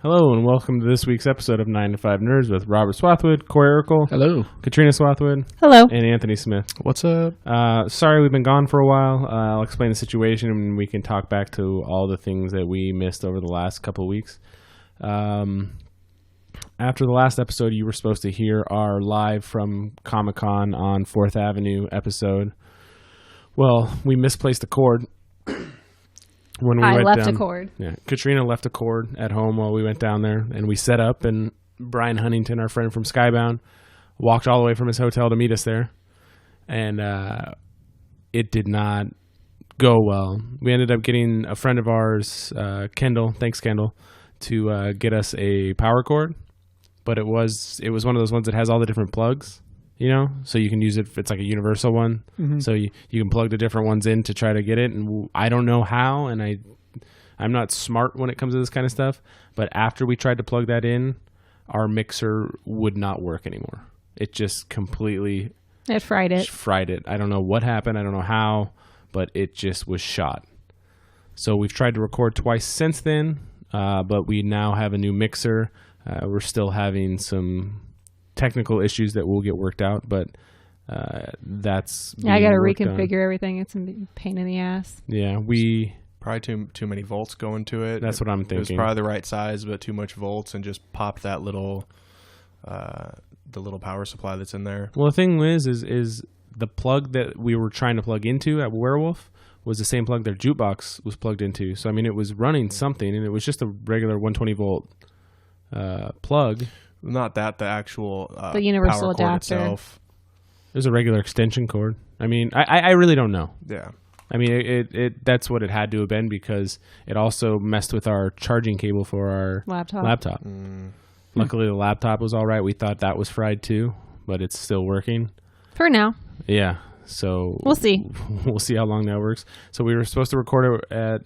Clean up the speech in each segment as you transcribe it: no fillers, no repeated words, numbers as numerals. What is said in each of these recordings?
Hello and welcome to this week's episode of 9 to 5 Nerds with Robert Swathwood, Corey Urkel, Hello. Katrina Swathwood, Hello. and Anthony Smith. What's up? Sorry we've been gone for a while. I'll explain the situation and we can talk back to all the things that we missed over the last couple of weeks. After the last episode, you were supposed to hear our live from Comic-Con on 4th Avenue episode. Well, we misplaced a cord. When we I went left down, a cord. Yeah, Katrina left a cord at home while we went down there, and we set up. And Brian Huntington, our friend from Skybound, walked all the way from his hotel to meet us there, and it did not go well. We ended up getting a friend of ours, Kendall. Thanks, Kendall, to get us a power cord, but it was one of those ones that has all the different plugs. You know, so you can use it. It's like a universal one. Mm-hmm. So you can plug the different ones in to try to get it. And I don't know how, and I'm not smart when it comes to this kind of stuff. But after we tried to plug that in, our mixer would not work anymore. It just completely fried it. I don't know what happened. I don't know how, but it just was shot. So we've tried to record twice since then, but we now have a new mixer. We're still having some technical issues that will get worked out, but that's I got to reconfigure everything. It's a pain in the ass. Yeah, probably too many volts going to it. That's what I'm thinking. It was probably the right size, but too much volts, and just popped that little the little power supply that's in there. Well, the thing is the plug that we were trying to plug into at Werewolf was the same plug their jukebox was plugged into. So I mean, it was running something, and it was just a regular 120 volt plug. Not that, the actual the universal power cord adapter itself. It was a regular extension cord. I mean, I really don't know. Yeah. I mean, it that's what it had to have been, because it also messed with our charging cable for our laptop. Luckily, the laptop was all right. We thought that was fried too, but it's still working. For now. Yeah. So we'll see. We'll see how long that works. So we were supposed to record it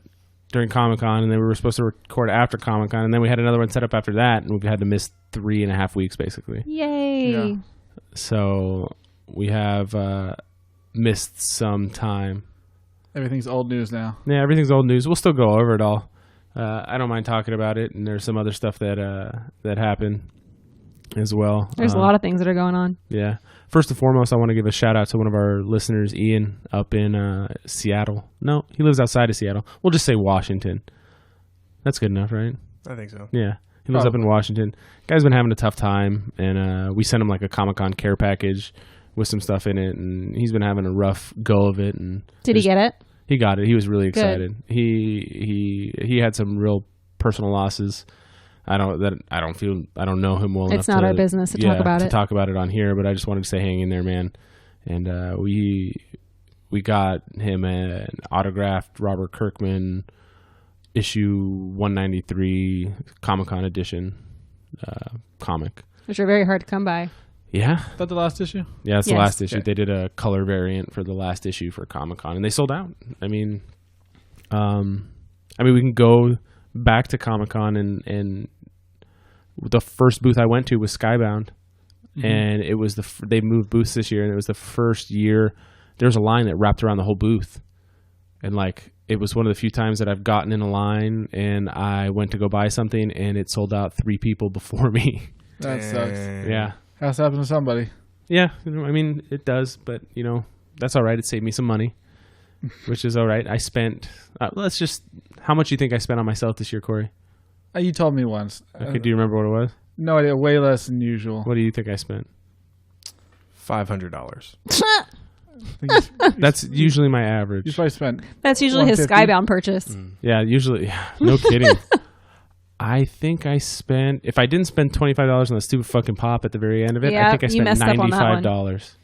during Comic-Con, and then we were supposed to record after Comic-Con, and then we had another one set up after that, and we've had to miss 3.5 weeks basically. Yay! Yeah. So we have missed some time. Everything's old news now. Yeah, everything's old news. We'll still go over it all. I don't mind talking about it, and there's some other stuff that happened as well. There's a lot of things that are going on. Yeah. First and foremost, I want to give a shout out to one of our listeners, Ian, up in Seattle. No, he lives outside of Seattle. We'll just say Washington. That's good enough, right? I think so. Yeah. He lives up in Washington. Guy's been having a tough time, and we sent him like a Comic-Con care package with some stuff in it, and he's been having a rough go of it. And did he get it? He got it. He was really excited. Good. He had some real personal losses. I don't know him well enough. It's not our business to talk about it. To talk about it on here, but I just wanted to say, hang in there, man. And we got him an autographed Robert Kirkman issue 193 Comic-Con edition comic, which are very hard to come by. Yeah. Is that the last issue? Yeah, it's the last issue. Okay. They did a color variant for the last issue for Comic-Con, and they sold out. I mean, we can go back to Comic-Con, and the first booth I went to was Skybound, and it was they moved booths this year, and it was the first year there was a line that wrapped around the whole booth, and like it was one of the few times that I've gotten in a line and I went to go buy something and it sold out 3 people before me. That sucks. Yeah, has to happen to somebody. Yeah, I mean it does, but that's all right. It saved me some money, which is all right. I spent how much do you think I spent on myself this year, Corey? You told me once. Okay, do you remember what it was? No idea. Way less than usual. What do you think I spent? $500. That's usually my average. You probably spent. That's usually his Skybound purchase. Yeah, usually. No kidding. I think I spent. If I didn't spend $25 on the stupid fucking pop at the very end of it, I think I spent $95.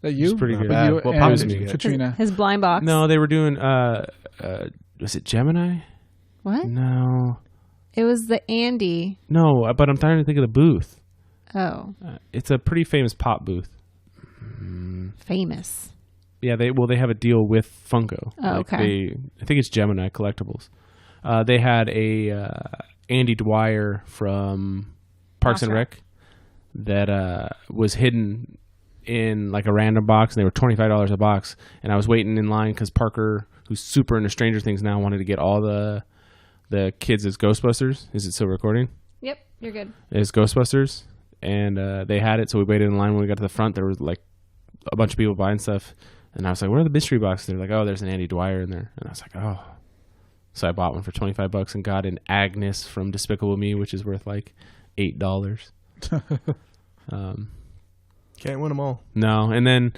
That you? Pretty good. You what pop and did you get? Katrina. His blind box. No, they were doing. Was it Gemini? What? No. It was the Andy. No, but I'm trying to think of the booth. Oh. It's a pretty famous pop booth. Famous. Yeah, they have a deal with Funko. Oh, okay. I think it's Gemini Collectibles. They had a Andy Dwyer from Parks and Rec that was hidden in like a random box, and they were $25 a box. And I was waiting in line because Parker, who's super into Stranger Things now, wanted to get all the the kids as Ghostbusters. Is it still recording? Yep, you're good. As Ghostbusters, and they had it, so we waited in line. When we got to the front, there was like a bunch of people buying stuff, and I was like, "Where are the mystery boxes?" They're like, "Oh, there's an Andy Dwyer in there," and I was like, "Oh." So I bought one for $25 and got an Agnes from Despicable Me, which is worth like $8. Can't win them all. No, and then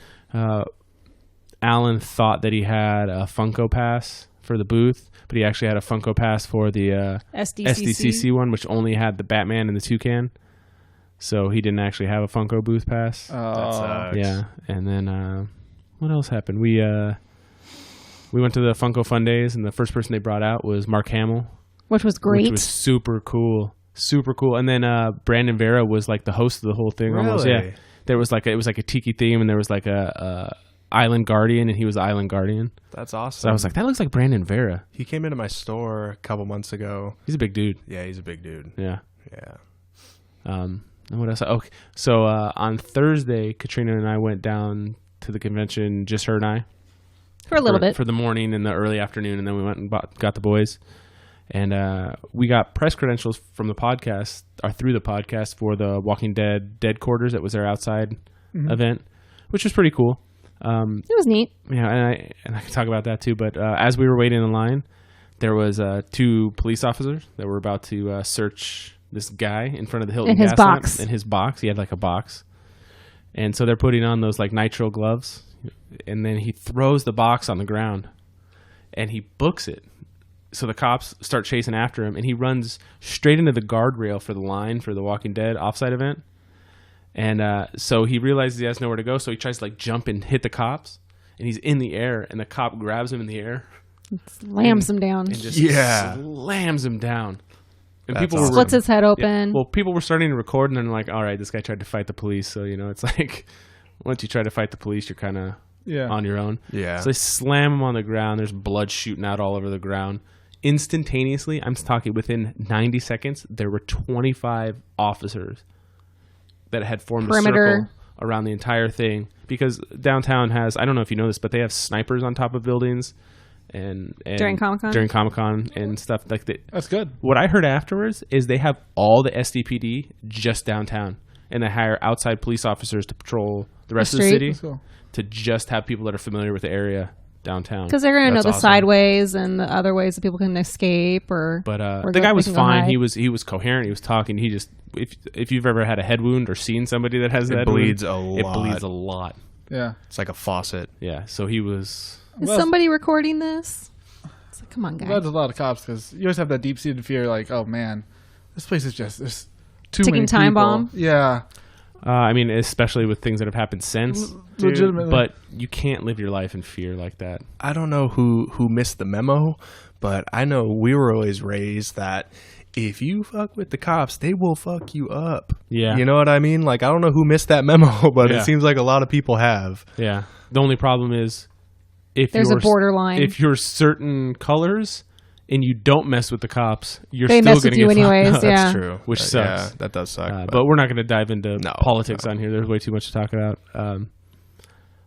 Alan thought that he had a Funko Pass for the booth, but he actually had a Funko Pass for the SDCC one, which only had the Batman and the Toucan. So he didn't actually have a Funko booth pass. That sucks. Yeah, and then what else happened? We went to the Funko Fun Days, and the first person they brought out was Mark Hamill, Which was great. which was super cool. And then Brandon Vera was like the host of the whole thing. Almost, Really? yeah. There was like it was like a tiki theme, and there was like a Island Guardian, and he was the Island Guardian. That's awesome. So I was like, that looks like Brandon Vera. he came into my store a couple months ago. He's a big dude. Yeah, he's a big dude. Yeah. Yeah. And what else? Okay. So on Thursday, Katrina and I went down to the convention, just her and I. For a little bit. For the morning and the early afternoon, and then we went and got the boys. And we got press credentials from the podcast, or through the podcast, for the Walking Dead Quarters. That was their outside event, which was pretty cool. It was neat. Yeah, and I can talk about that too. But as we were waiting in line, there was 2 police officers that were about to search this guy in front of the Hilton In his gas lamp. box. In his box. He had like a box. And so they're putting on those like nitrile gloves. And then he throws the box on the ground. And he books it. So the cops start chasing after him. And he runs straight into the guardrail for the line for the Walking Dead offsite event. And so he realizes he has nowhere to go. So he tries to like jump and hit the cops. And he's in the air. And the cop grabs him in the air. Slams him down. And just Yeah. slams him down. And That's people awesome. Splits his head yeah, open. well, people were starting to record, and then like, all right, this guy tried to fight the police. So, it's like, once you try to fight the police, you're kind of on your own. Yeah. So they slam him on the ground. There's blood shooting out all over the ground. Instantaneously, I'm talking within 90 seconds, there were 25 officers that had formed a Perimeter. circle around the entire thing. Because downtown has, I don't know if you know this, but they have snipers on top of buildings. And During Comic-Con? During Comic-Con and stuff like that. That's good. What I heard afterwards is they have all the SDPD just downtown, and they hire outside police officers to patrol the rest of the street? city That's cool. to just have people that are familiar with the area downtown. Because they're going to know That's the awesome. sideways and the other ways that people can escape or. But or the go- guy they was can go fine. hide. He was coherent. He was talking. He just if you've ever had a head wound or seen somebody that has It that bleeds wound, a lot. It bleeds a lot. Yeah. It's like a faucet. Yeah. So he was. Is Well, somebody recording this? It's like, come on, guys. That's a lot of cops because you always have that deep-seated fear, like, oh man, this place is just there's too Ticking many time people. bomb? Yeah, I mean, especially with things that have happened since. legitimately. But you can't live your life in fear like that. I don't know who missed the memo, but I know we were always raised that if you fuck with the cops, they will fuck you up. Yeah. You know what I mean? Like, I don't know who missed that memo, but Yeah. it seems like a lot of people have. Yeah. The only problem is if There's a you're borderline. If you're certain colors and you don't mess with the cops, you're They still mess going with to you get fucked anyways, up. yeah. That's true. Which sucks. Yeah, that does suck. But we're not going to dive into No, politics no. on here. There's way too much to talk about.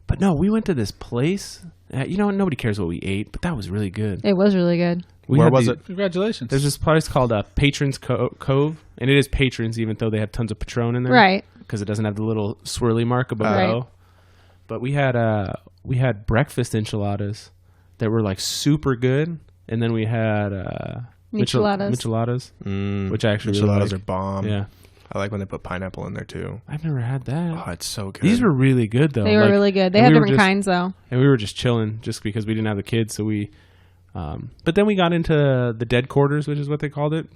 But no, we went to this place. Nobody cares what we ate, but that was really good. It was really good. We Where had was the- it? Congratulations. There's this place called Patrons Cove, and it is patrons, even though they have tons of Patron in there, Right. Because it doesn't have the little swirly mark above the Right. O. But we had breakfast enchiladas that were like super good, and then we had Micheladas. which I actually really Micheladas like. are bomb. Yeah, I like when they put pineapple in there too. I've never had that. Oh, it's so good. These were really good though. They were Like, really good. They and had we were different just- kinds, though. and we were just chilling, just because we didn't have the kids. So we, but then we got into the dead quarters, which is what they called it,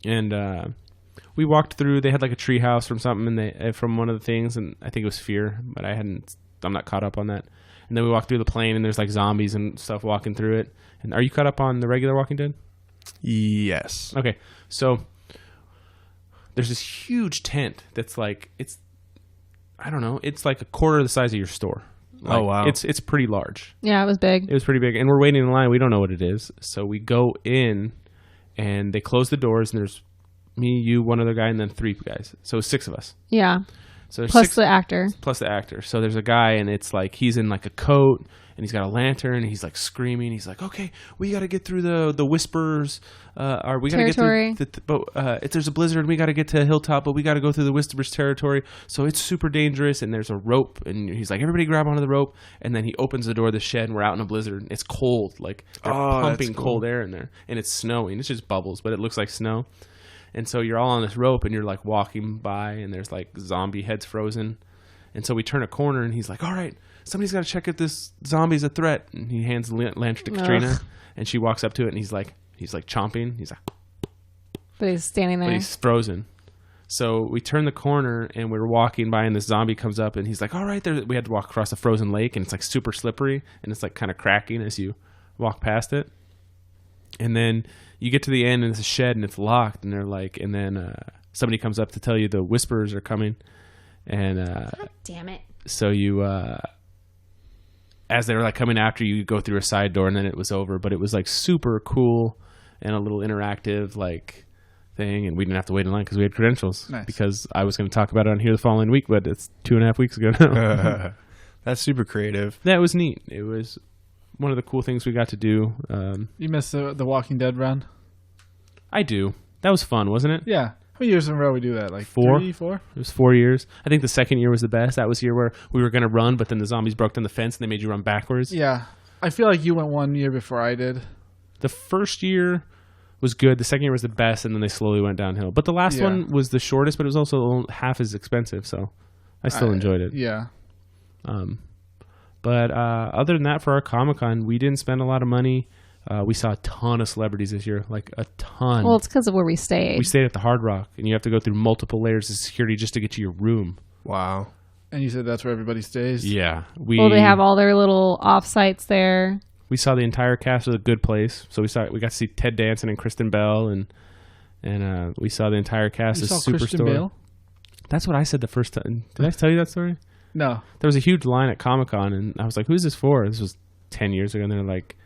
and we walked through. They had like a tree house from something, and from one of the things, and I think it was Fear, but I'm not caught up on that. And then we walked through the plane, and there's like zombies and stuff walking through it. And are you caught up on the regular Walking Dead? Yes. Okay, so there's this huge tent that's like I don't know, it's like a quarter the size of your store. Like, Oh, wow. It's pretty large. Yeah, it was big. It was pretty big, and we're waiting in line. We don't know what it is, so we go in, and they close the doors, and there's me, you, one other guy, and then 3 guys. So 6 of us. Yeah. So there's Plus 6 the actor. plus the actor. So there's a guy, and it's like he's in like a coat, and he's got a lantern, and he's like screaming. He's like, "Okay, we got to get through the Whispers, or we got to get Territory. through. But if there's a blizzard, we got to get to Hilltop, but we got to go through the Whispers territory. So it's super dangerous, and there's a rope, and he's like, everybody grab onto the rope, and then he opens the door of the shed, and we're out in a blizzard. It's cold, like they're Oh, that's pumping cool. cold air in there, and it's snowing. It's just bubbles, but it looks like snow. And so you're all on this rope, and you're like walking by, and there's like zombie heads frozen. And so we turn a corner, and he's like, "All right, somebody's got to check if this zombie's a threat." And he hands the lantern to Katrina, and she walks up to it, and he's like chomping. He's like, But he's standing but there. he's frozen. So we turn the corner, and we're walking by, and this zombie comes up, and he's like, "All right, we had to walk across a frozen lake, and it's like super slippery, and it's like kind of cracking as you walk past it." And then you get to the end, and it's a shed, and it's locked, and they're like, and then somebody comes up to tell you the Whisperers are coming, and Damn it. so you as they were like coming after you, you go through a side door, and then it was over. But it was like super cool and a little interactive like thing, and we didn't have to wait in line because we had credentials. Nice. Because I was going to talk about it on here the following week, but it's 2.5 weeks ago now. That's super creative. That was neat. It was one of the cool things we got to do. You missed the Walking Dead run? I do. That was fun, wasn't it? Yeah. How many years in a row we do that? Like 4? 3, 4? It was 4 years. I think the second year was the best. That was the year where we were going to run, but then the zombies broke down the fence and they made you run backwards. Yeah. I feel like you went 1 year before I did. The first year was good. The second year was the best, and then they slowly went downhill. But the last Yeah. one was the shortest, but it was also half as expensive, so I still enjoyed it. Yeah. But other than that, for our Comic-Con, we didn't spend a lot of money. We saw a ton of celebrities this year, like a ton. Well, it's because of where we stayed. We stayed at the Hard Rock, and you have to go through multiple layers of security just to get to your room. Wow. And you said that's where everybody stays? Yeah. Well, they have all their little off-sites there. We saw the entire cast of The Good Place. So we got to see Ted Danson and Kristen Bell, and we saw the entire cast You of saw Christian Superstore. Bale? That's what I said the first time. Did I tell you that story? No. There was a huge line at Comic-Con, and I was like, "Who's this for?" This was 10 years ago, and they're like,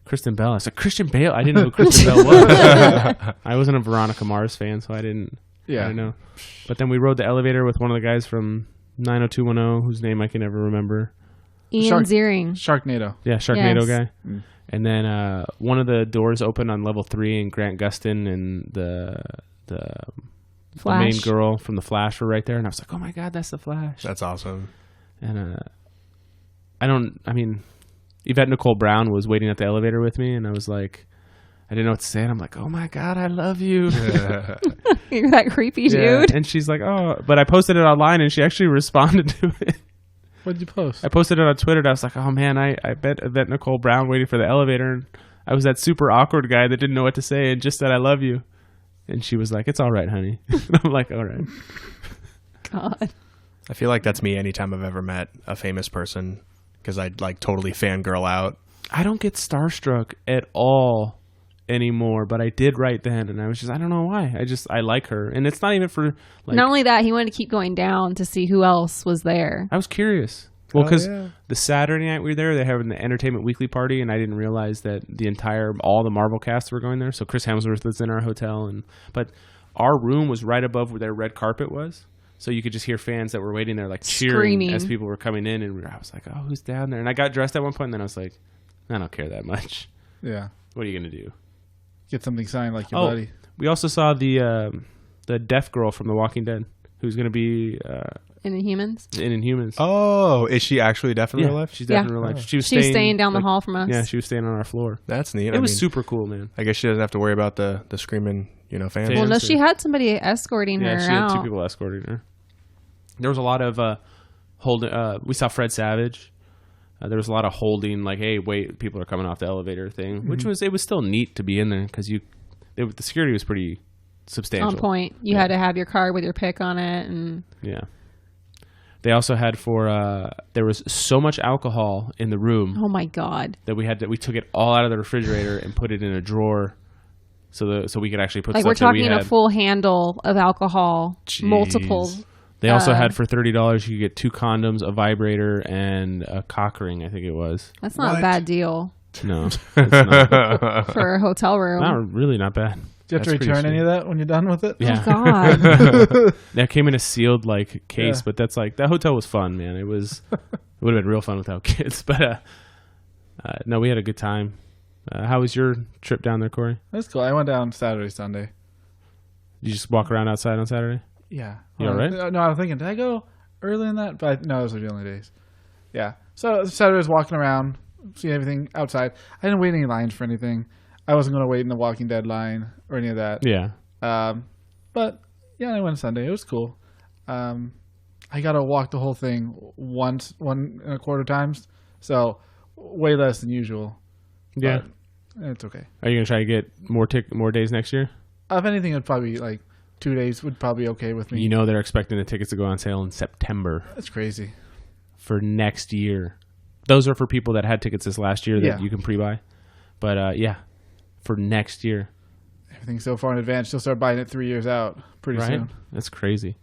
"Kristen Bell." I said, "Christian Bale?" I didn't know who Kristen Bell was. I wasn't a Veronica Mars fan, so I didn't know. But then we rode the elevator with one of the guys from 90210, whose name I can never remember. Ian Ziering. Sharknado. Yeah, Sharknado Yes. guy. And then one of the doors opened on level 3, and Grant Gustin and the Flash. main girl from The Flash were right there. And I was like, "Oh my God, that's The Flash." That's awesome. And Yvette Nicole Brown was waiting at the elevator with me, and I was like, I didn't know what to say, and I'm like, "Oh my God, I love you." You're that creepy Yeah. dude. And she's like, "Oh," but I posted it online, and she actually responded to it. What did you post? I posted it on Twitter, and I was like, "Oh man, I bet Yvette Nicole Brown waiting for the elevator, and I was that super awkward guy that didn't know what to say and just said I love you." And she was like, "It's all right, honey." And I'm like, "All right." God. I feel like that's me anytime I've ever met a famous person because I'd like totally fangirl out. I don't get starstruck at all anymore, but I did right then, and I was just, I don't know why. I like her, and it's not even for like. Not only that, he wanted to keep going down to see who else was there. I was curious. Well, because yeah. the Saturday night we were there, they're having the Entertainment Weekly party, and I didn't realize that all the Marvel cast were going there. So Chris Hemsworth was in our hotel, but our room was right above where their red carpet was. So you could just hear fans that were waiting there, like cheering Screaming. as people were coming in, and I was like, "Oh, who's down there?" And I got dressed at one point, and then I was like, "I don't care that much. Yeah. What are you gonna do?" Get something signed like your Oh, buddy. we also saw the deaf girl from The Walking Dead, who's gonna be In Inhumans. in Inhumans. Oh, is she actually deaf in yeah, real life? she's deaf Yeah. in real life. Oh. She was She was staying staying down the like, hall from us. Yeah, she was staying on our floor. That's neat. It was super cool, man. I guess she doesn't have to worry about the screaming, fans. Fans. Well, no, Fancy. she had somebody escorting Yeah, her she had out. 2 people escorting her. There was a lot of holding. We saw Fred Savage. There was a lot of holding, like, "Hey, wait, people are coming off the elevator" thing, which was still neat to be in there because the security was pretty substantial. On point. You had to have your card with your pick on it, and Yeah. They also had there was so much alcohol in the room oh my God. that we took it all out of the refrigerator and put it in a drawer, so we could actually put Like, stuff we're talking that we had. a full handle of alcohol, Jeez. multiple. They also had for $30 you could get 2 condoms, a vibrator, and a cock ring. I think it was. That's not What? a bad deal No, it's not. for a hotel room. Not really not bad. Do you have to That's pretty return any sweet. of that when you're done with it? Yeah. Oh, God. That came in a sealed like case, Yeah. but that's like that hotel was fun, man. It would have been real fun without kids, but no, we had a good time. How was your trip down there, Corey? That's cool. I went down Saturday, Sunday. You just walk around outside on Saturday? Yeah. You all right? No, I was thinking, did I go early in that? But no, those were the only days. Yeah. So Saturday was walking around, seeing everything outside. I didn't wait any lines for anything. I wasn't going to wait in the Walking Dead line or any of that. Yeah. But yeah, I went Sunday. It was cool. I got to walk the whole thing one and a quarter times. So way less than usual. Yeah. But it's okay. Are you gonna try to get more days next year? If anything, it'd probably be like 2 days would probably be okay with me. You know they're expecting the tickets to go on sale in September That's crazy. for next year. Those are for people that had tickets this last year that Yeah. you can pre-buy. But yeah, for next year, Everything's so far in advance. You'll start buying it 3 years out pretty right? soon. That's crazy.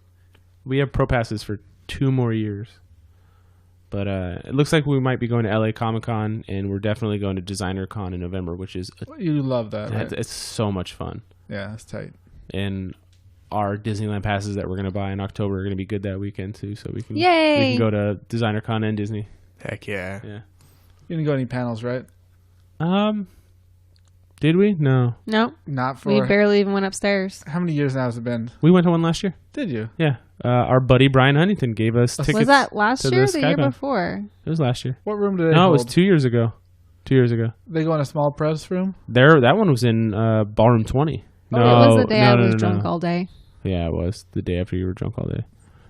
We have pro passes for 2 more years. But it looks like we might be going to LA Comic Con, and we're definitely going to Designer Con in November, which is You love that, right? it's so much fun. Yeah, that's tight. And our Disneyland passes that we're going to buy in October are going to be good that weekend too, so we can Yay. go to Designer Con and Disney. Heck yeah. Yeah. You didn't go to any panels, right? Did we? No. No, Not for we barely even went upstairs. how many years now has it been? We went to one last year. Did you? Yeah. Our buddy Brian Huntington gave us tickets. Was that last to year or the the year Skybound. before? It was last year. What room did they No, it hold? was 2 years ago. 2 years ago. They go in a small press room? That one was in Ballroom 20. No, it was the day I no, was no, drunk no. all day. Yeah, it was the day after you were drunk all day.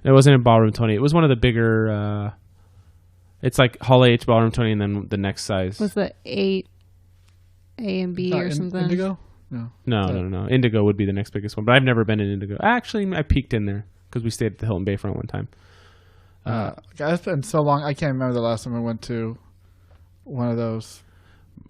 It wasn't in Ballroom 20. It was one of the bigger. It's like Hall H, Ballroom 20, and then the next size. Was the 8 A and B Not or something? Indigo? No. No. Indigo would be the next biggest one, but I've never been in Indigo. Actually, I peeked in there because we stayed at the Hilton Bayfront one time. God, it's been so long. I can't remember the last time I went to one of those.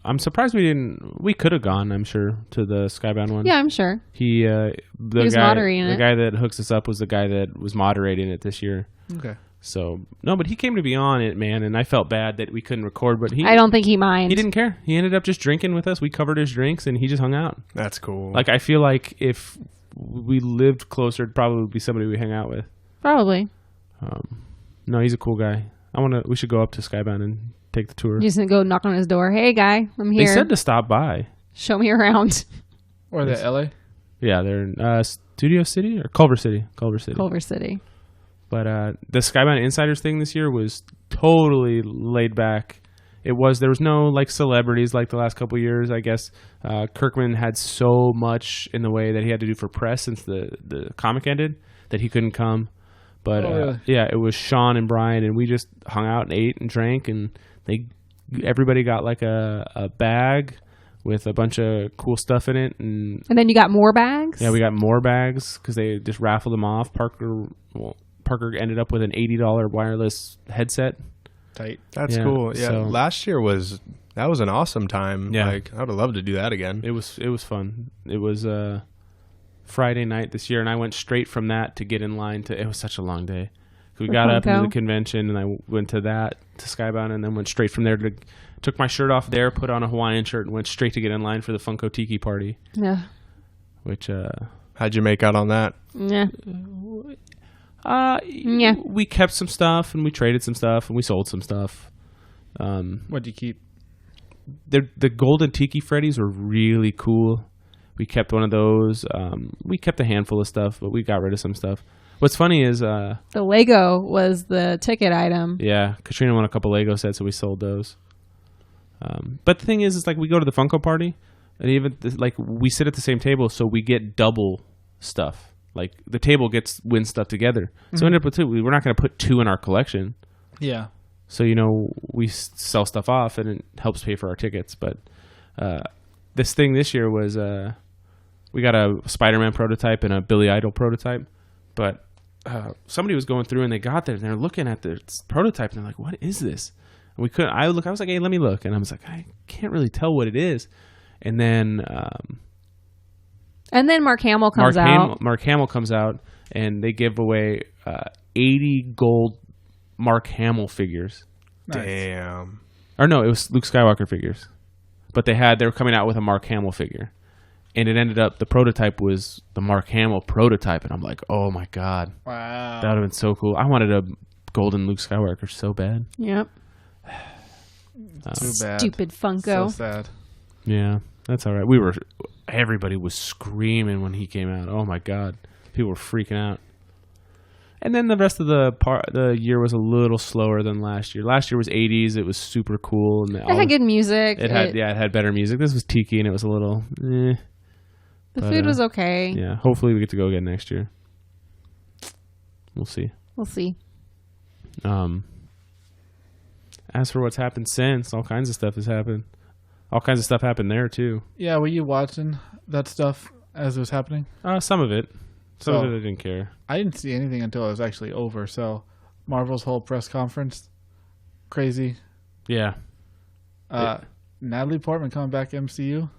I'm surprised we didn't. We could have gone, I'm sure, to the Skybound one. Yeah, I'm sure. He was guy, moderating the it. guy that hooks us up was the guy that was moderating it this year. Okay. So no, but he came to be on it, man, and I felt bad that we couldn't record, but I don't think he minds. he didn't care. He ended up just drinking with us. We covered his drinks, and he just hung out. That's cool. Like I feel like if we lived closer, it'd probably be somebody we hang out with. Probably. No, he's a cool guy. We should go up to Skybound and take the tour. You just didn't go knock on his door. Hey, guy, I'm They here. said to stop by. Show me around. Or the LA? Yeah, they're in Studio City or Culver City. Culver City. Culver City. But the Skybound Insiders thing this year was totally laid back. There was no like celebrities like the last couple of years. I guess Kirkman had so much in the way that he had to do for press since the comic ended that he couldn't come. But really? yeah, it was Sean and Brian, and we just hung out and ate and drank, and everybody got like a bag with a bunch of cool stuff in it, and And then you got more bags? yeah, we got more bags because they just raffled them off. Parker ended up with an $80 wireless headset. Tight. That's Yeah, cool. Yeah, so- last year was an awesome time. Yeah. Like I would love to do that again. It was fun. It was Friday night this year, and I went straight from that to get in line to. It was such a long day. We For got up into Funko? the convention, and I went to Skybound, and then went straight from there took my shirt off there, put on a Hawaiian shirt, and went straight to get in line for the Funko Tiki party. Yeah. Which How'd you make out on that? Yeah. Yeah. we kept some stuff, and we traded some stuff, and we sold some stuff. What'd you keep? The golden tiki Freddies were really cool. We kept one of those. We kept a handful of stuff, but we got rid of some stuff. What's funny is, The Lego was the ticket item. yeah, Katrina won a couple Lego sets, so we sold those. But the thing is like we go to the Funko party, and even like we sit at the same table, so we get double stuff. Like the table wins stuff together. So we end up with two. We're not going to put two in our collection. Yeah. So, we sell stuff off, and it helps pay for our tickets. But this thing this year was we got a Spider-Man prototype and a Billy Idol prototype. But somebody was going through, and they got there, and they're looking at the prototype, and they're like, what is this? And we couldn't. I was like, hey, let me look. And I was like, I can't really tell what it is. And then Mark Hamill comes out. Mark Hamill comes out, and they give away 80 gold Mark Hamill figures. Nice. Damn. Or no, it was Luke Skywalker figures. But they were coming out with a Mark Hamill figure. and it ended up the prototype was the Mark Hamill prototype, and I'm like, oh my god, Wow. that would have been so cool. I wanted a golden Luke Skywalker so bad. Yep. Too bad. Stupid So Funko. sad. Yeah, that's all right. Everybody was screaming when he came out. Oh my god, people were freaking out. And then the rest of the year was a little slower than last year. Last year was 80s. It was super cool, and It had good music. It had better music. This was tiki, and it was a little. The food was okay. Yeah, hopefully we get to go again next year. We'll see. We'll see. As for what's happened since, all kinds of stuff has happened. All kinds of stuff happened there too. Yeah, were you watching that stuff as it was happening? Some of it. Some So- of it I didn't care. I didn't see anything until it was actually over. So, Marvel's whole press conference, crazy. Yeah. Natalie Portman coming back MCU.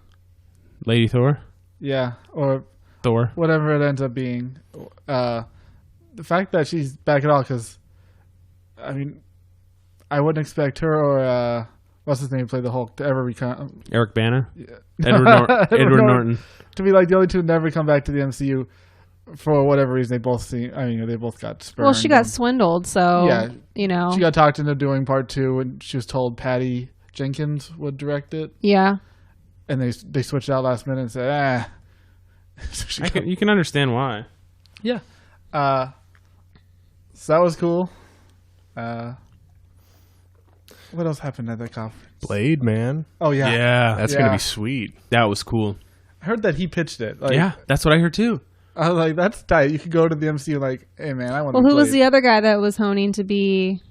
Lady Thor. Yeah, or Thor. whatever it ends up being. The fact that she's back at all, because, I mean, I wouldn't expect her or what's his name who played the Hulk to ever become Eric Bana. Edward Norton. to be like the only two to never come back to the MCU for whatever reason. They both seem. I mean, they both got spurned. Well, she got and swindled, so Yeah. you know. She got talked into doing part 2, and she was told Patty Jenkins would direct it, Yeah. and they switched out last minute and said, So she You can understand why. Yeah. So that was cool. What else happened at that conference? Blade, man. Oh yeah. That's Yeah. gonna be sweet. That was cool. I heard that he pitched it. Like, Yeah, that's what I heard too. I was like, that's tight. You could go to the MCU like, hey man, I want Well, to who was the other guy that was honing to be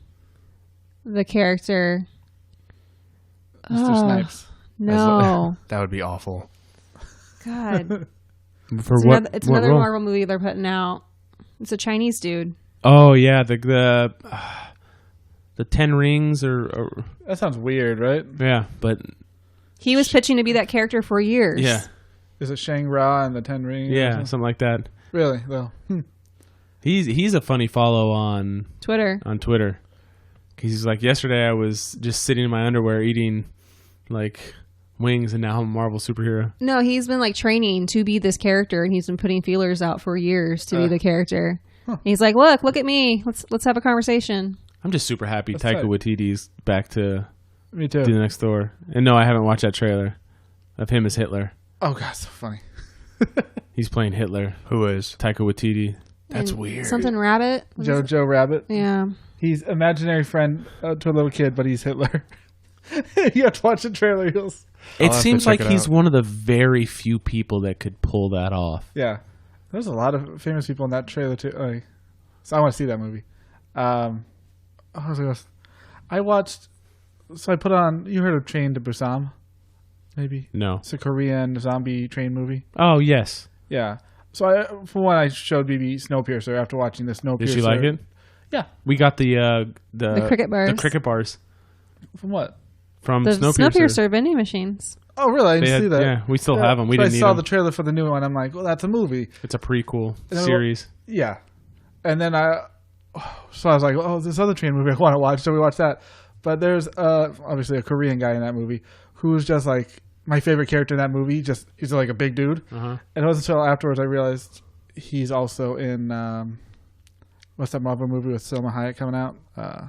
the character? Mr. Snipes. No. That would be awful. God. For It's what? another, it's what another role? Marvel movie they're putting out. It's a Chinese dude. Oh yeah, the 10 Rings or That sounds weird, right? yeah, but He was pitching to be that character for years. yeah, Is it Shang-Ra and the Ten Rings? or yeah, something? something like that. Really? Though. He's a funny follow on Twitter. Twitter. 'Cause he's like, yesterday I was just sitting in my underwear eating like wings, and now I'm a Marvel superhero. No, he's been like training to be this character, and he's been putting feelers out for years to be the character. And he's like, look at me. Let's have a conversation. I'm just super happy That's Taika tight. Waititi's back to Me too. do the next Thor. And no, I haven't watched that trailer of him as Hitler. Oh god, so funny. He's playing Hitler. Who is? Taika Waititi. That's And weird. Something rabbit. What is it? Jojo Rabbit. Yeah. He's imaginary friend to a little kid, but he's Hitler. You have to watch the trailer. It have to seems check like it he's out. one of the very few people that could pull that off. Yeah, there's a lot of famous people in that trailer too. Like, so I want to see that movie. I watched. So I put on. You heard of Train to Busan? Maybe No. it's a Korean zombie train movie. Oh yes. Yeah. So for one, I showed BB Snowpiercer after watching the Snowpiercer. Did she like it? Yeah. We got the cricket bars. The cricket bars From what? from The Snowpiercer. Snowpiercer vending machines. Oh, really? I They didn't had- see that. yeah, we still have them. We so didn't I need saw them. the trailer for the new one. I'm like, well, that's a movie. It's a prequel then series. Yeah. And then I was like, oh, this other train movie I want to watch. So we watched that. But there's obviously a Korean guy in that movie who's just like my favorite character in that movie. Just he's like a big dude. Uh-huh. And it wasn't until afterwards I realized he's also in what's that Marvel movie with Selma Hayek coming out?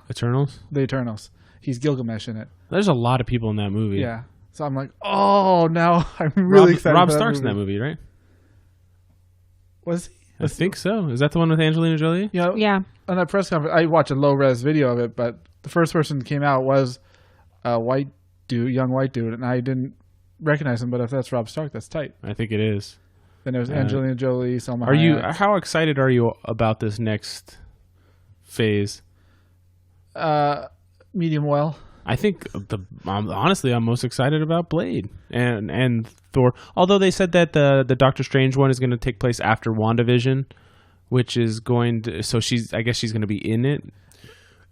Eternals. The Eternals. He's Gilgamesh in it. There's a lot of people in that movie. Yeah. So I'm like, oh, now I'm really excited. Rob for that Stark's in movie. that movie, right? Was he? I think so. Is that the one with Angelina Jolie? You know, Yeah. on that press conference, I watched a low res video of it, but the first person that came out was a young white dude, and I didn't recognize him. But if that's Rob Stark, that's tight. I think it is. Then there's Angelina Jolie, Selma Are you? Hayek. How excited are you about this next phase? Medium well. I think honestly, I'm most excited about Blade and Thor. Although they said that the Doctor Strange one is going to take place after WandaVision, which is going to. So I guess she's going to be in it.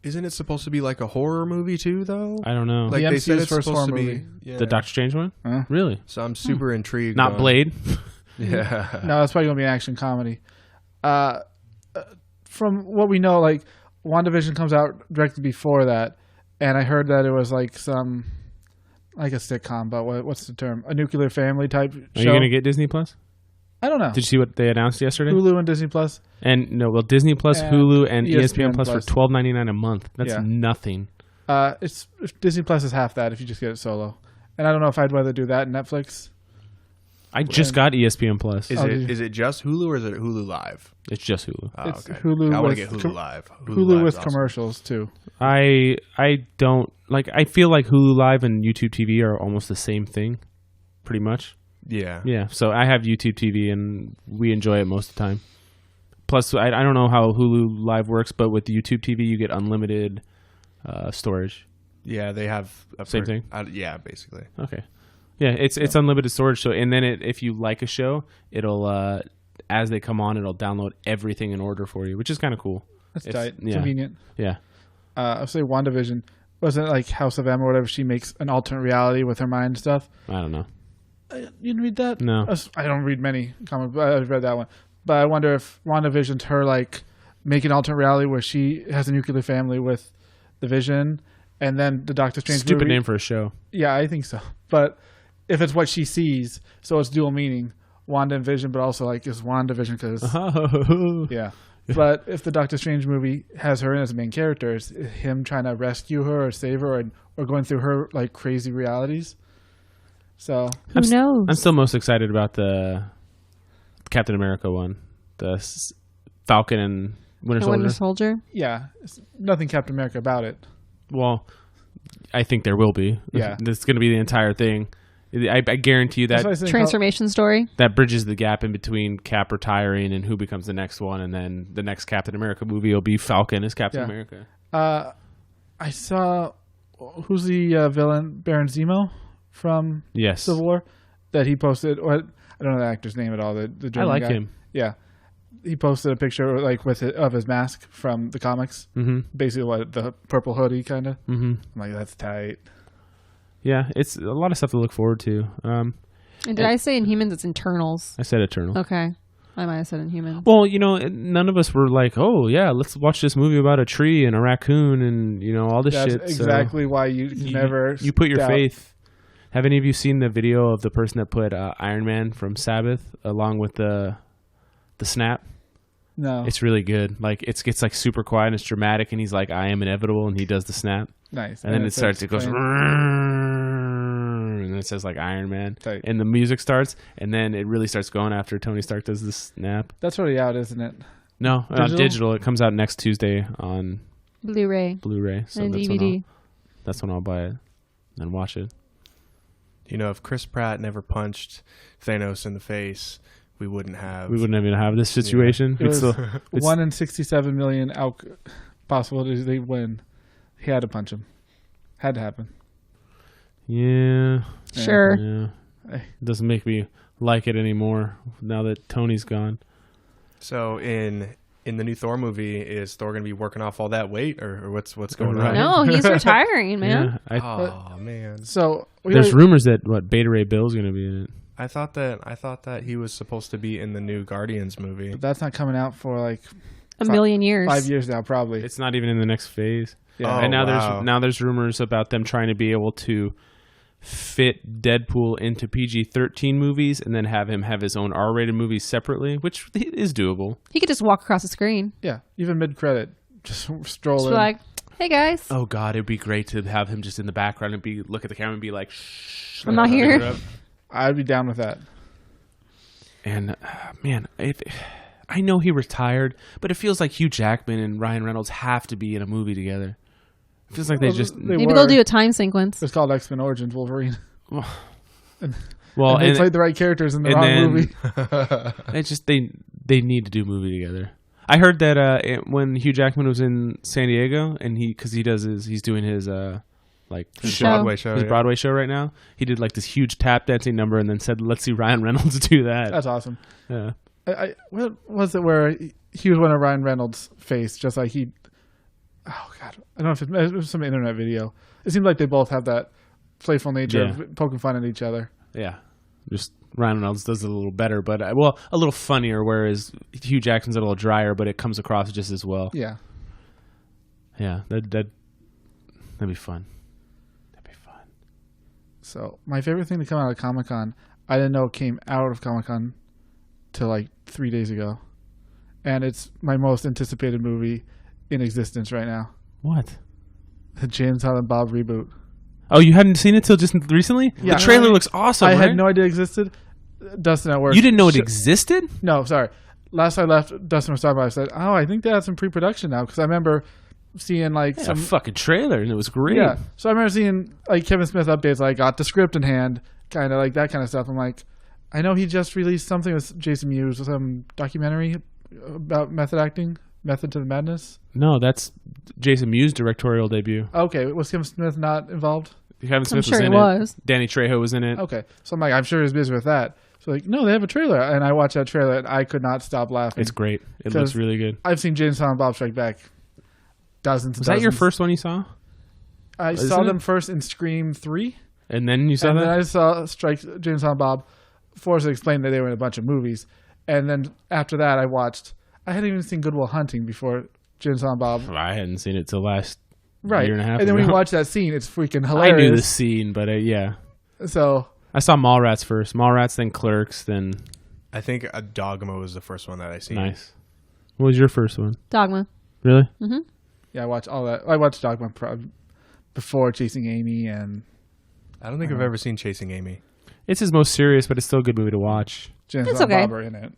Isn't it supposed to be like a horror movie too, though? I don't know. Like The they said MCU's it's first supposed to horror be. movie. Yeah. The Doctor Strange one, Huh? really? So I'm super intrigued. Not on- Blade. Yeah. No, that's probably gonna be an action comedy. From what we know, like WandaVision comes out directly before that, and I heard that it was like some like a sitcom, but what's the term? A nuclear family type Are show. you gonna get Disney Plus? I don't know. Did you see what they announced yesterday? Hulu and Disney Plus. And no, well, Disney Plus, And Hulu, and ESPN ESPN Plus for Plus. $12.99 a month. That's Yeah. nothing. It's Disney Plus is half that if you just get it solo. And I don't know if I'd rather do that than Netflix. I just got ESPN Plus. Is it just Hulu or is it Hulu Live? It's just Hulu. Oh, It's okay. Hulu I want to with get Hulu Live. Hulu Live's with awesome. commercials too. I don't like. I feel like Hulu Live and YouTube TV are almost the same thing, pretty much. Yeah. Yeah. So I have YouTube TV and we enjoy it most of the time. Plus, I don't know how Hulu Live works, but with YouTube TV you get unlimited storage. Yeah, they have a Same thing? Yeah, basically. Okay. Yeah, it's unlimited storage. So and then if you like a show, it'll as they come on, it'll download everything in order for you, which is kind of cool. That's If- tight. yeah. Convenient. Yeah. I'll say WandaVision. Wasn't it like House of M or whatever? She makes an alternate reality with her mind and stuff. I don't know. You didn't read that? No. I don't read many comic books. I've read that one. But I wonder if WandaVision's her like making an alternate reality where she has a nuclear family with the Vision, and then the Doctor Strange Stupid movie. name for a show. Yeah, I think so. But if it's what she sees, so it's dual meaning, Wanda and Vision, but also like it's WandaVision because yeah. But if the Doctor Strange movie has her in as a main character, it's him trying to rescue her or save her, or going through her like crazy realities. So Who knows? I'm still most excited about the Captain America one, the Falcon and Winter The Soldier. Winter Soldier. yeah, it's nothing Captain America about it. Well, I think there will be. Yeah. It's going to be the entire thing. I guarantee you That's why I that think Transformation story. that bridges the gap in between Cap retiring and who becomes the next one, and then the next Captain America movie will be Falcon as Captain Yeah. America. I saw who's the villain, Baron Zemo from Yes, Civil War, that he posted. Or I don't know the actor's name at all. The I German like guy. him. Yeah, he posted a picture like with it, of his mask from the comics. Mm-hmm. Basically, what the purple hoodie kind of. Mm-hmm. I'm like, that's tight. Yeah, it's a lot of stuff to look forward to. And did I say Inhumans? It's Internals. I said Eternal. Okay. I might have said Inhumans. Well, none of us were like, "Oh yeah, let's watch this movie about a tree and a raccoon and all this That's shit." exactly why you can never. you put your doubt. faith. Have any of you seen the video of the person that put Iron Man from Sabbath along with the snap? No, It's really good. Like it gets like super quiet and it's dramatic, and he's like, "I am inevitable," and he does the snap, nice. and then it starts. It goes, playing. and then it says like Iron Man, Tight. and the music starts, and then it really starts going after Tony Stark does the snap. That's already out, isn't it? No, digital. It comes out next Tuesday on Blu-ray Blu-ray, so and that's DVD. that's when I'll buy it and watch it. If Chris Pratt never punched Thanos in the face, we wouldn't have. We wouldn't even have this situation. It It's was still, it's, 1 in 67 million possibilities they win. He had to punch him. Had to happen. yeah, Sure. yeah. Hey. It doesn't make me like it anymore now that Tony's gone. So in the new Thor movie, is Thor going to be working off all that weight, or what's going Right. on? No, he's retiring, man. Yeah, Oh man, So there's rumors that Beta Ray Bill's going to be in it. I thought that he was supposed to be in the new Guardians movie. that's not coming out for like A million years. 5 years now, probably. It's not even in the next phase. Yeah. And now wow. there's rumors about them trying to be able to fit Deadpool into PG-13 movies and then have him have his own R-rated movies separately, which is doable. He could just walk across the screen. Yeah, even mid credit, just stroll Just in. be like, hey guys. Oh God, it'd be great to have him just in the background and look at the camera and be like, "Shh, I'm not pick here." it up." I'd be down with that. And man, I know he retired, but it feels like Hugh Jackman and Ryan Reynolds have to be in a movie together. It feels like they just Maybe they'll do a time sequence. It's called X-Men Origins Wolverine. well, and they played the right characters in the and wrong then- movie. They just they need to do a movie together. I heard that when Hugh Jackman was in San Diego and he's doing his like Show. Broadway show. his yeah. Broadway show right now. He did like this huge tap dancing number and then said, "Let's see Ryan Reynolds do that." That's awesome. Yeah. What was it where he was one of Ryan Reynolds' face, just like he? Oh God, I don't know if it was some internet video. It seemed like they both have that playful nature Yeah. of poking fun at each other. Yeah, just Ryan Reynolds does it a little better, but a little funnier. Whereas Hugh Jackman's a little drier, but it comes across just as well. Yeah, Yeah, that'd be fun. That'd be fun. So my favorite thing to come out of Comic-Con, I didn't know it came out of Comic-Con till like 3 days ago. And it's my most anticipated movie in existence right now. What? The Jay and Silent Bob reboot. Oh, you hadn't seen it till just recently? Yeah. The trailer looks awesome. I right? had no idea it existed. Dustin at work. You didn't know it sh- existed? No, sorry. Last I left, Dustin was talking about it. I said, oh, I think they had some pre-production now. Because I remember seeing like Yeah, some... a fucking trailer, and it was great. Yeah. So I remember seeing like Kevin Smith updates, like got the script in hand, kind of like that kind of stuff. I'm like, I know he just released something with Jason Mewes, some documentary about Method to the Madness. No, that's Jason Mewes' directorial debut. Okay, was Kevin Smith not involved? Kevin I'm Smith sure was he in was. it. Danny Trejo was in it. Okay, so I'm like, I'm sure he's busy with that. So like, no, they have a trailer, and I watched that trailer, and I could not stop laughing. It's great. It 'Cause looks really good. I've seen James Silent Bob Strike Back dozens. Was and that your dozens. first one you saw? I Isn't saw it? them first in Scream 3. And then you saw And that? then I saw James Silent Bob. Forrest explained that they were in a bunch of movies. And then after that, I hadn't even seen Good Will Hunting before James Silent Bob. I hadn't seen it till last Right. year and a half And then ago. when you watch that scene, it's freaking I hilarious. knew the scene, but yeah. So, I saw Mallrats first. Mallrats, then Clerks, then I think Dogma was the first one that I seen. Nice. What was your first one? Dogma. Really? yeah, I watched all that. I watched Dogma before Chasing Amy and I don't think I've ever seen Chasing Amy. It's his most serious, but it's still a good movie to watch. James It's Silent okay. Bob are in it.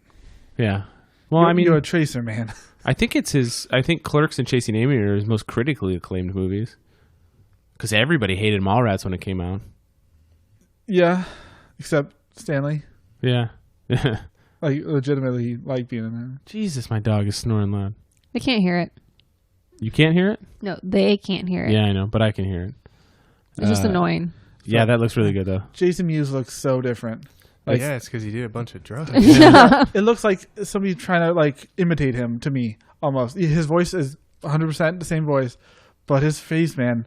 Yeah. Well, I mean, you're a tracer, man. I think Clerks and Chasing Amy are his most critically acclaimed movies. Because everybody hated Mallrats when it came out. Yeah, except Stanley. Yeah. Like, legitimately like being in there. Jesus, my dog is snoring loud. They can't hear it. You can't hear it? No, they can't hear it. Yeah, I know, but I can hear it. It's just annoying. Yeah, that looks really good, though. Jason Mewes looks so different. Like, Yeah, it's because he did a bunch of drugs. it looks like somebody trying to like imitate him to me almost. His voice is 100% the same voice, but his face, man.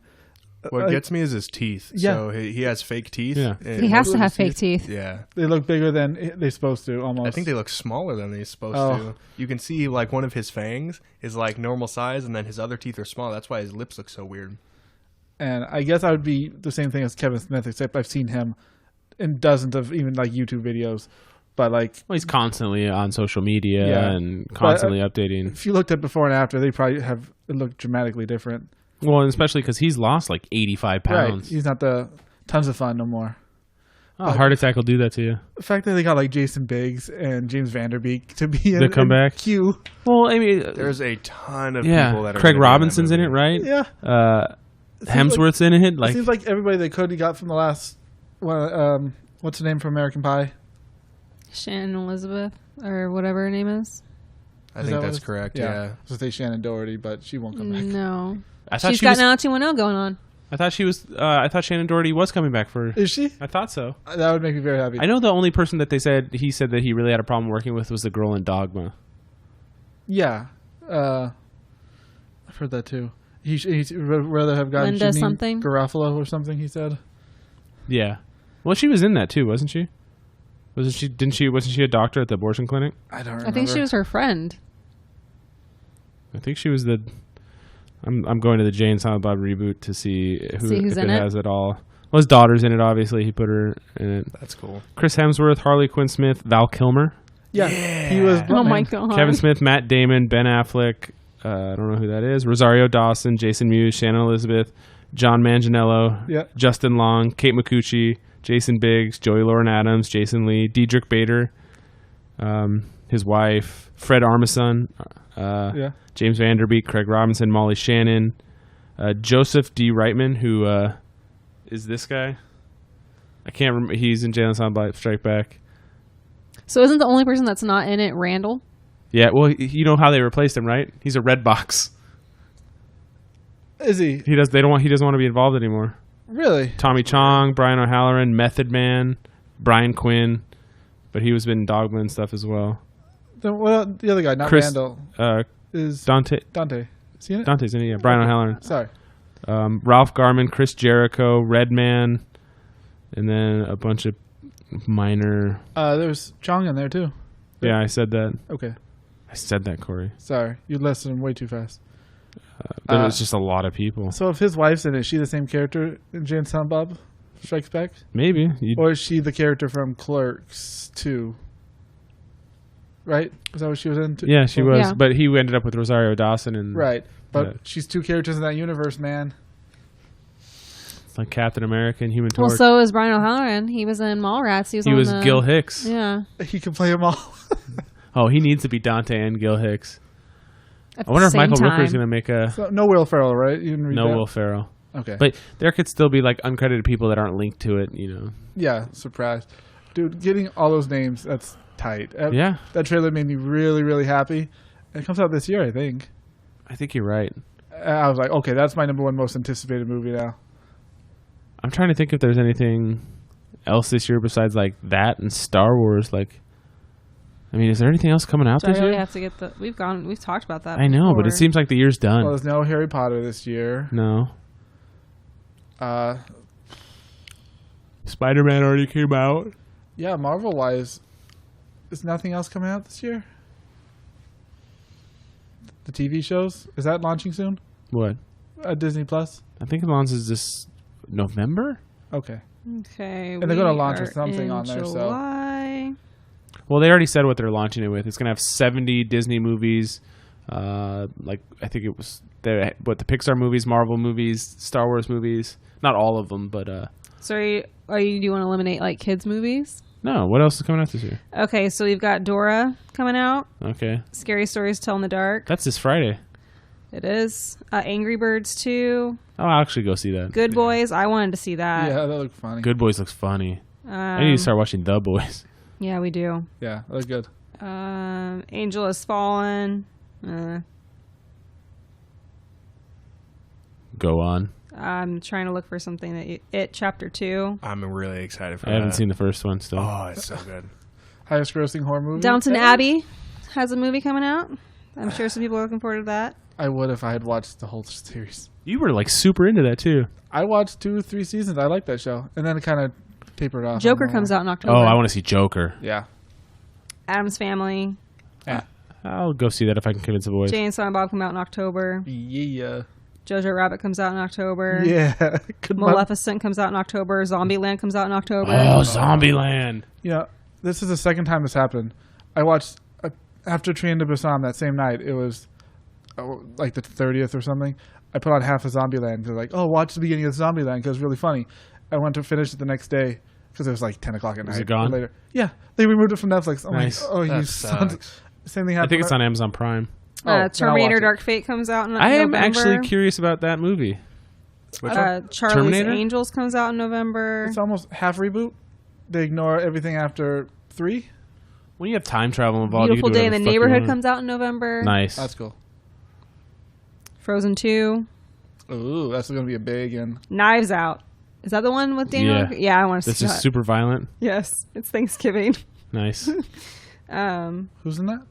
What like, gets me is his teeth. Yeah. So he has fake teeth. Yeah. and He has most to of have his fake teeth. Yeah. they look bigger than they're supposed to almost. I think they look smaller than they're supposed Oh. to. You can see like one of his fangs is like normal size, and then his other teeth are small. That's why his lips look so weird. And I guess I would be the same thing as Kevin Smith, except I've seen him in dozens of even like YouTube videos. But like, Well, he's constantly on social media Yeah. and constantly updating. if you looked at before and after, they probably have it looked dramatically different. Well, and especially because he's lost like 85 Right? pounds. He's not the tons of fun no more. Oh, a heart attack will do that to you. The fact that they got like Jason Biggs and James Vanderbeek to be in, They come back? Q. Well, I mean, There's a ton of yeah, people that are Craig gonna be Robinson's in that it, movie. right? Yeah. Hemsworth's in it. It Like, seems like everybody they could got from the last one. What's the name from American Pie? Shannon Elizabeth or whatever her name is. I Is think that that's what- correct. Yeah. Yeah. I was gonna say Shannon Doherty, but she won't come back. No. I thought She's she got was. 90210 going on. I thought she was. I thought Shannon Doherty was coming back for. Is she? I thought so. That would make me very happy. I know the only person that he said that he really had a problem working with was the girl in Dogma. Yeah. I've heard that too. He'd rather have gotten Linda Janine something? Garofalo or something. He said. Yeah. Well, she was in that too, wasn't she? Wasn't she? Didn't she? Wasn't she a doctor at the abortion clinic? I don't remember. I think she was her friend. I think she was the. I'm going to the Jay and Silent Bob reboot to see who's if in it it? has it all. Well, his daughter's in it. Obviously, he put her in it. That's cool. Chris Hemsworth, Harley Quinn Smith, Val Kilmer, Yeah. He was. Oh my Bluntman. god. Kevin Smith, Matt Damon, Ben Affleck. I don't know who that is. Rosario Dawson, Jason Mewes, Shannon Elizabeth, John Manganiello, Yeah. Justin Long, Kate McCucci, Jason Biggs, Joey Lauren Adams, Jason Lee, Diedrich Bader, his wife, Fred Armisen, Yeah. James Vanderbeek, Craig Robinson, Molly Shannon, Joseph D. Reitman, who is this guy? I can't remember. He's in Jay and Silent Bob Strike Back. So isn't the only person that's not in it Randall? Yeah, well, you know how they replaced him, right? He's a red box. Is he He doesn't want to be involved anymore. really? Tommy Chong, Brian O'Halloran, Method Man, Brian Quinn, but he was in Dogma and stuff as well. Then what? The other guy, not Chris- Randall, is Dante Is he in it? Dante's in it, yeah. Brian O'Halloran, Sorry. Ralph Garman, Chris Jericho, Redman, and then a bunch of minor. There's Chong in there too. Yeah, I said that. Okay. I said that, Corey. Sorry, you listened way too fast. There was just a lot of people. So if his wife's in it, is she the same character in Jay and Silent Bob Strikes Back? Maybe. Or is she the character from Clerks 2? Right? Is that what she was in? Yeah, she was. Yeah. But he ended up with Rosario Dawson and Right. But Yeah. she's two characters in that universe, man. it's like Captain America and Human Well, Torch. so is Brian O'Halloran. He was in Mallrats. he was Gil Hicks. Yeah. He can play them all. Oh, he needs to be Dante and Gil Hicks. At I wonder if the same Michael Rooker is time. going to make a So, no Will Ferrell, right? You didn't read no that? Will Ferrell. Okay. But there could still be like uncredited people that aren't linked to it, Yeah, surprise. Dude, getting all those names, that's tight. Yeah, That trailer made me really, really happy. It comes out this year, I think. I think you're right. I was like, okay, that's my number one most anticipated movie now. I'm trying to think if there's anything else this year besides like that and Star Wars. Like, I mean, is there anything else coming out So I this really year? have to get the. We've talked about that. I know, but it before. seems like the year's done. Well, there's no Harry Potter this year. No, Uh, Spider-Man already came out. yeah, Marvel-wise, is nothing else coming out this year? The TV shows? Is that launching soon? What? Disney Plus? I think it launches this November. Okay. Okay. And they're gonna we launch are with something in on there, so- July. Well, they already said what they're launching it with. It's gonna have 70 Disney movies. Like I think it was the Pixar movies, Marvel movies, Star Wars movies. Not all of them, but So do you want to eliminate like kids movies? no. What else is coming out this year? Okay, so we've got Dora coming out. Okay, Scary Stories to Tell in the Dark. that's this Friday. It is. Angry Birds 2. I'll actually go see that. Good Boys. I wanted to see that. Yeah, that looked funny. Good Boys looks funny. I need to start watching The Boys. Yeah, we do. Yeah, that looked good. Angel Has Fallen. Go on. I'm trying to look for something that It Chapter 2. I'm really excited for I that. haven't seen the first one still. Oh, it's so good. Highest grossing horror movie? Downton ever? Abbey has a movie coming out. I'm sure some people are looking forward to that. I would if I had watched the whole series. You were like super into that too. I watched 2 or 3 seasons. I like that show. And then it kind of tapered off. Joker comes out in October. Oh, I want to see Joker. Yeah. Adam's Family. I'll go see that if I can convince the boys. Jane and Silent Bob come out in October. Yeah. Jojo Rabbit comes out in October. Yeah. Could my- Maleficent comes out in October. Zombieland comes out in October. Oh, Zombieland. Yeah, this is the second time this happened. I watched after Train to Busan that same night. It was like the 30th or something. I put on half of Zombieland because like, oh, watch the beginning of Zombieland because it's really funny. I went to finish it the next day because it was like 10 o'clock at night. it gone? Or later. Yeah, they removed it from Netflix. I'm Nice. like, oh, you That sons. sucks. Same thing I happened. think it's on Amazon Prime. then I'll Terminator watch it. Dark Fate comes out in I am November. actually curious about that movie. Which one? Charlie's Terminator? Angels comes out in November. It's almost half reboot. They ignore everything after 3. When you have time travel involved, Beautiful you can Day do in the whatever the fuck you Neighborhood want. comes out in November. Nice. That's cool. Frozen 2. Ooh, that's going to be a big one. Knives Out. Is that the one with Daniel? Yeah. I want to That's see just that. super violent. Yes, it's Thanksgiving. Nice. Who's in that?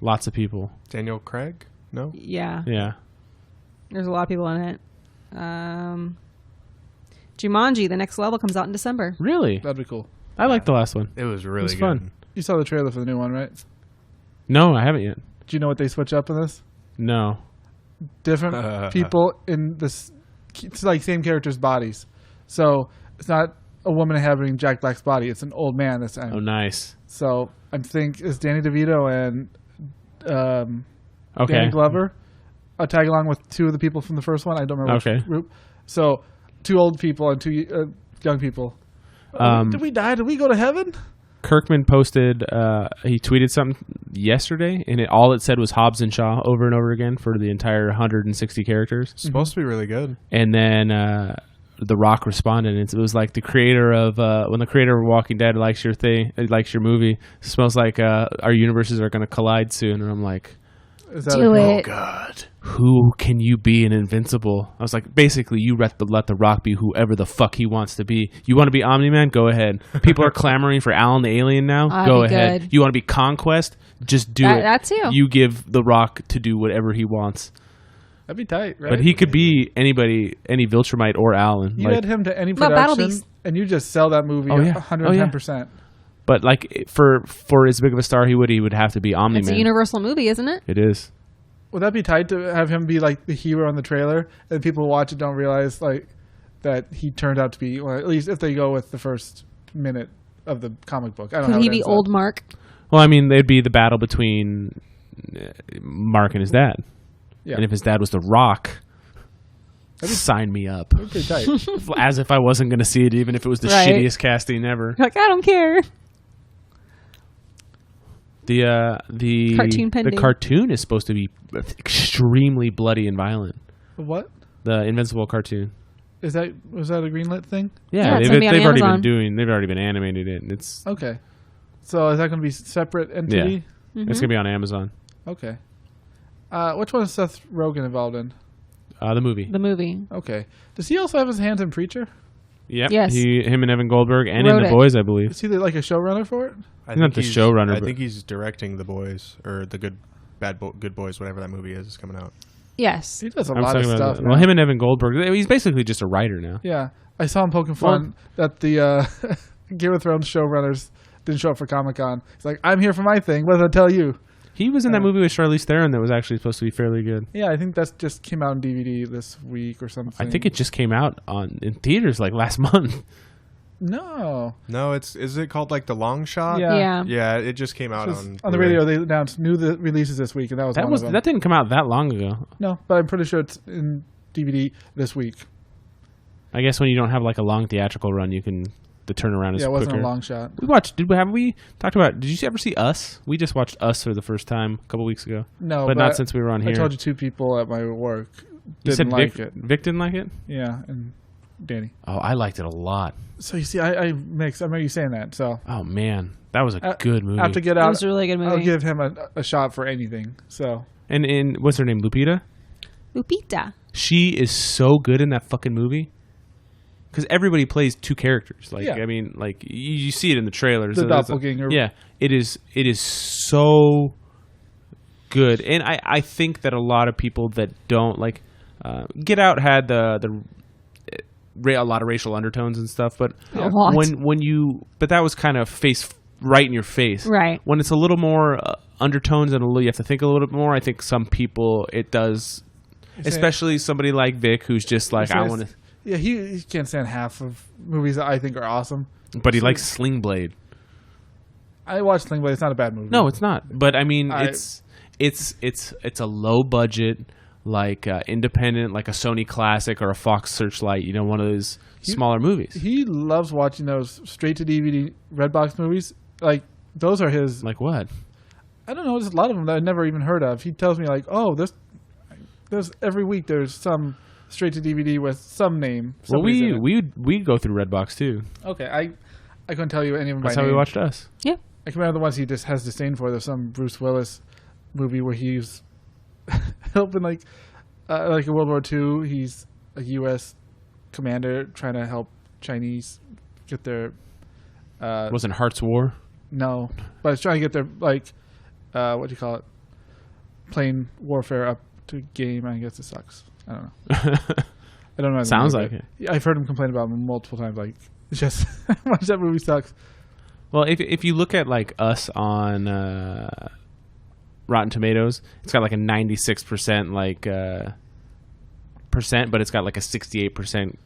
Lots of people. Daniel Craig? No? Yeah, Yeah. there's a lot of people in it. Jumanji: The Next Level comes out in December. Really? That'd be cool. I like the last one. It was really was good. fun. You saw the trailer for the new one, right? No, I haven't yet. Do you know what they switch up in this? No. Different people in this, it's like same characters' bodies. So it's not a woman having Jack Black's body; it's an old man this time. Oh, nice. So I think it's Danny DeVito and Okay. Danny Glover. I'll tag along with 2 of the people from the first one. I don't remember Okay. which group. So 2 old people and 2 young people. Did we die? Did we go to heaven? Kirkman posted, he tweeted something yesterday, and all it said was Hobbs and Shaw over and over again for the entire 160 characters. It's supposed to be really good. And then The Rock responded, and it was like the creator of when the creator of Walking Dead likes your thing, likes your movie. It smells like our universes are going to collide soon. And I'm like, Is that Do a- it. God. who can you be in Invincible? I was like, basically, you let the Rock be whoever the fuck he wants to be. You want to be Omni-Man? Go ahead. People are clamoring for Alan the Alien now. That'd Go be ahead. good. You want to be Conquest? Just do it. That too. You give the Rock to do whatever he wants. That'd be tight, right? But he could be anybody, any Viltrumite or Alan. You add him to any But Battle production, Beast- and you just sell that movie Oh, yeah. 110%. But like for as big of a star he would have to be It's Omni-Man. a Universal movie, isn't it? It is. Would that be tight to have him be like the hero in the trailer, and people who watch it don't realize like that he turned out to be, or at least if they go with the first minute of the comic book. I don't know. Could how he it be ends old up. Mark? Well, I mean, it'd be the battle between Mark and his dad. Yeah. And if his dad was The Rock, That'd be- sign me up. Pretty tight. As if I wasn't going to see it, even if it was the Right. shittiest casting ever. Like, I don't care. The Cartoon pending. The cartoon is supposed to be extremely bloody and violent. What The Invincible cartoon. is that? Was that a greenlit thing? Yeah, it's they've, gonna be on they've already Amazon. they've already been animated it. And it's Okay. So is that going to be separate entity? it's gonna be on Amazon. Okay. Which one is Seth Rogen involved in? The movie. The movie. Okay. Does he also have his hands in Preacher? Yep. Yes. Him and Evan Goldberg and Wrote in The it. Boys, I believe. Is he like a showrunner for it? I He's not the showrunner, I but- think he's directing The Boys or the Good Boys, whatever that movie is coming out. Yes. He does a I'm lot of talking about stuff. well, now. him and Evan Goldberg. He's basically just a writer now. Yeah, I saw him poking fun that the Game of Thrones showrunners didn't show up for Comic-Con. He's like, I'm here for my thing. What did I tell you? He was in that movie with Charlize Theron that was actually supposed to be fairly good. Yeah, I think that's just came out on DVD this week or something. I think it just came out in theaters like last month. No. No, is it called like The Long Shot? Yeah. Yeah. Yeah, it just came out Just on on the Blu-ray. radio, they announced new releases this week, and that was one of them. That didn't come out that long ago. No, but I'm pretty sure it's in DVD this week. I guess when you don't have like a long theatrical run, the turnaround is Yeah, it wasn't quicker. a long shot. We watched. Have we talked about? Did you ever see Us? We just watched Us for the first time a couple weeks ago, No, but not since we were on here. I told you two people at my work You said didn't like Vic, it. Vic didn't like it. Yeah, and Danny. Oh, I liked it a lot. So you see, I mixed. I remember you saying that. So Oh man, that was a good movie. after Get It Out, was a really good I'll movie. give him a shot for anything. So and what's her name? Lupita. Lupita. She is so good in that fucking movie. Because everybody plays two characters. Like Yeah. I mean, like you see it in the trailers. The So that's doppelganger. yeah, it is so good, and I think that a lot of people that don't like Get Out had a lot of racial undertones and stuff, but A lot. but that was kind of right in your face. Right. When it's a little more undertones and you have to think a little bit more. I think some people it does, especially somebody like Vic, who's just like I want to. Yeah, he can't stand half of movies that I think are awesome. But he likes Sling Blade. I watched Sling Blade. It's not a bad movie. No, it's not. But I mean, I- it's a low budget, like independent, like a Sony Classic or a Fox Searchlight. You know, one of those smaller movies. He loves watching those straight to DVD Redbox movies. Like those are his. Like what? I don't know. There's a lot of them that I've never even heard of. He tells me like, oh, there's every week there's some straight to DVD with some name. Well, Somebody's in it. we go through Redbox too. Okay, I couldn't tell you any of them That's by how name. we watched Us. Yeah. I can remember the ones he just has disdain for. There's some Bruce Willis movie where he's helping like in World War II. He's a U.S. commander trying to help Chinese get their Wasn't Hearts War? no, but it's trying to get their like what do you call it? Plane warfare up to game. I guess it sucks. I don't know. I don't know. Sounds anything like about it. I've heard him complain about it multiple times. Like it's just how much that movie sucks. Well, if you look at like Us on Rotten Tomatoes, it's got like a 96% like percent, but it's got like a 68%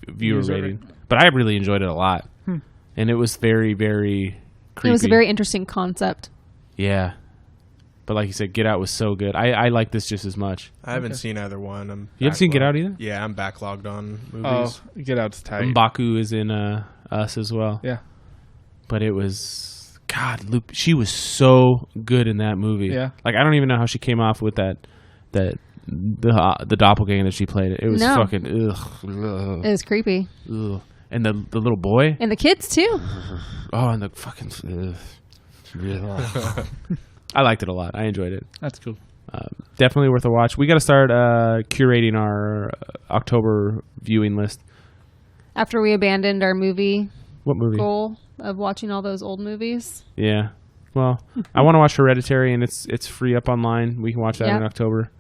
viewer User rating. rate. But I really enjoyed it a lot, and it was very very creepy. It was a very interesting concept. yeah. But like you said, Get Out was so good. I like this just as much. I haven't Okay. seen either one. You haven't seen Get Out either? Yeah, I'm backlogged on Oh, movies. Get Out's tight. Mbaku is in Us as well. Yeah. But it was she was so good in that movie. Yeah. Like I don't even know how she came off with the doppelganger that she played. It was No. fucking ugh, It was creepy. ugh. And the little boy. And the kids, too. Oh, and the fucking ugh. I liked it a lot. I enjoyed it. That's cool. Definitely worth a watch. We got to start curating our October viewing list. After we abandoned our movie What movie? goal of watching all those old movies. Yeah. Well, I want to watch Hereditary, and it's free up online. We can watch that Yep. in October.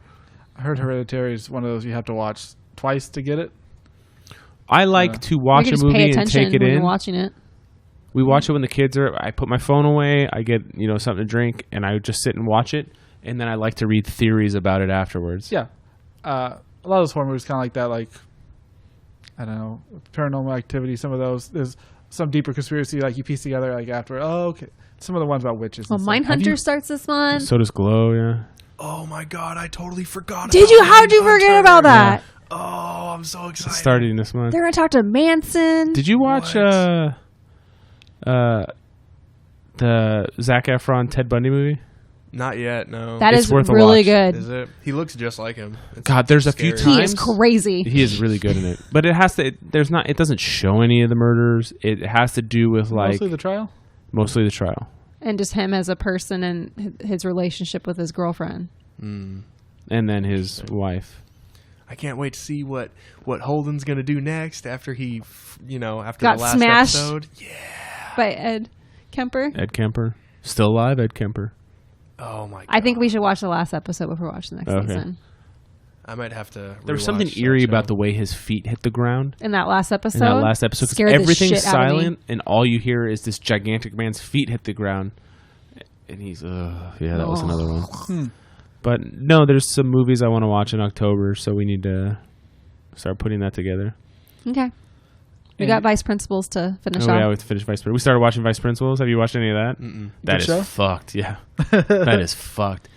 I heard Hereditary is one of those you have to watch twice to get it. I like to watch you a can just movie pay and attention take it when in. you're watching it. We watch it when the kids are. I put my phone away. I get something to drink, and I just sit and watch it. And then I like to read theories about it afterwards. Yeah. A lot of those horror movies kind of like that. Like I don't know, Paranormal Activity. Some of those, there's some deeper conspiracy like you piece together like after. Oh, okay. Some of the ones about witches. Well, and stuff. Mindhunter starts this month. So does Glow. Yeah. Oh my god, I totally forgot. Did about you? How did you Mindhunter. forget about that? Oh, I'm so excited. Starting this month. They're gonna talk to Manson. Did you watch What? the Zac Efron Ted Bundy movie? Not yet, no. That It's is worth a really watch. good. Is it? He looks just like him. It's God, there's a few scary. He is times- crazy. He is really good in it, but it has to. It doesn't show any of the murders. It has to do with like Mostly the trial. mostly the trial. And just him as a person and his relationship with his girlfriend. And then his wife. I can't wait to see what Holden's gonna do next after he, after Got the last smashed. episode. Yeah. By Ed Kemper. Ed Kemper. Still alive, Ed Kemper. Oh my god. I think we should watch the last episode before we watch the next Okay. season. I might have to. There was something eerie about the way his feet hit the ground In that last episode. in that last episode. 'Cause scared the everything's shit out of me. silent, and all you hear is this gigantic man's feet hit the ground. And he's, yeah, that was another one. But no, there's some movies I want to watch in October, so we need to start putting that together. Okay. We got Vice Principals to finish Oh, off. yeah, we have to finish Vice Principals. We started watching Vice Principals. Have you watched any of that? That Good is show? fucked, yeah. That is fucked.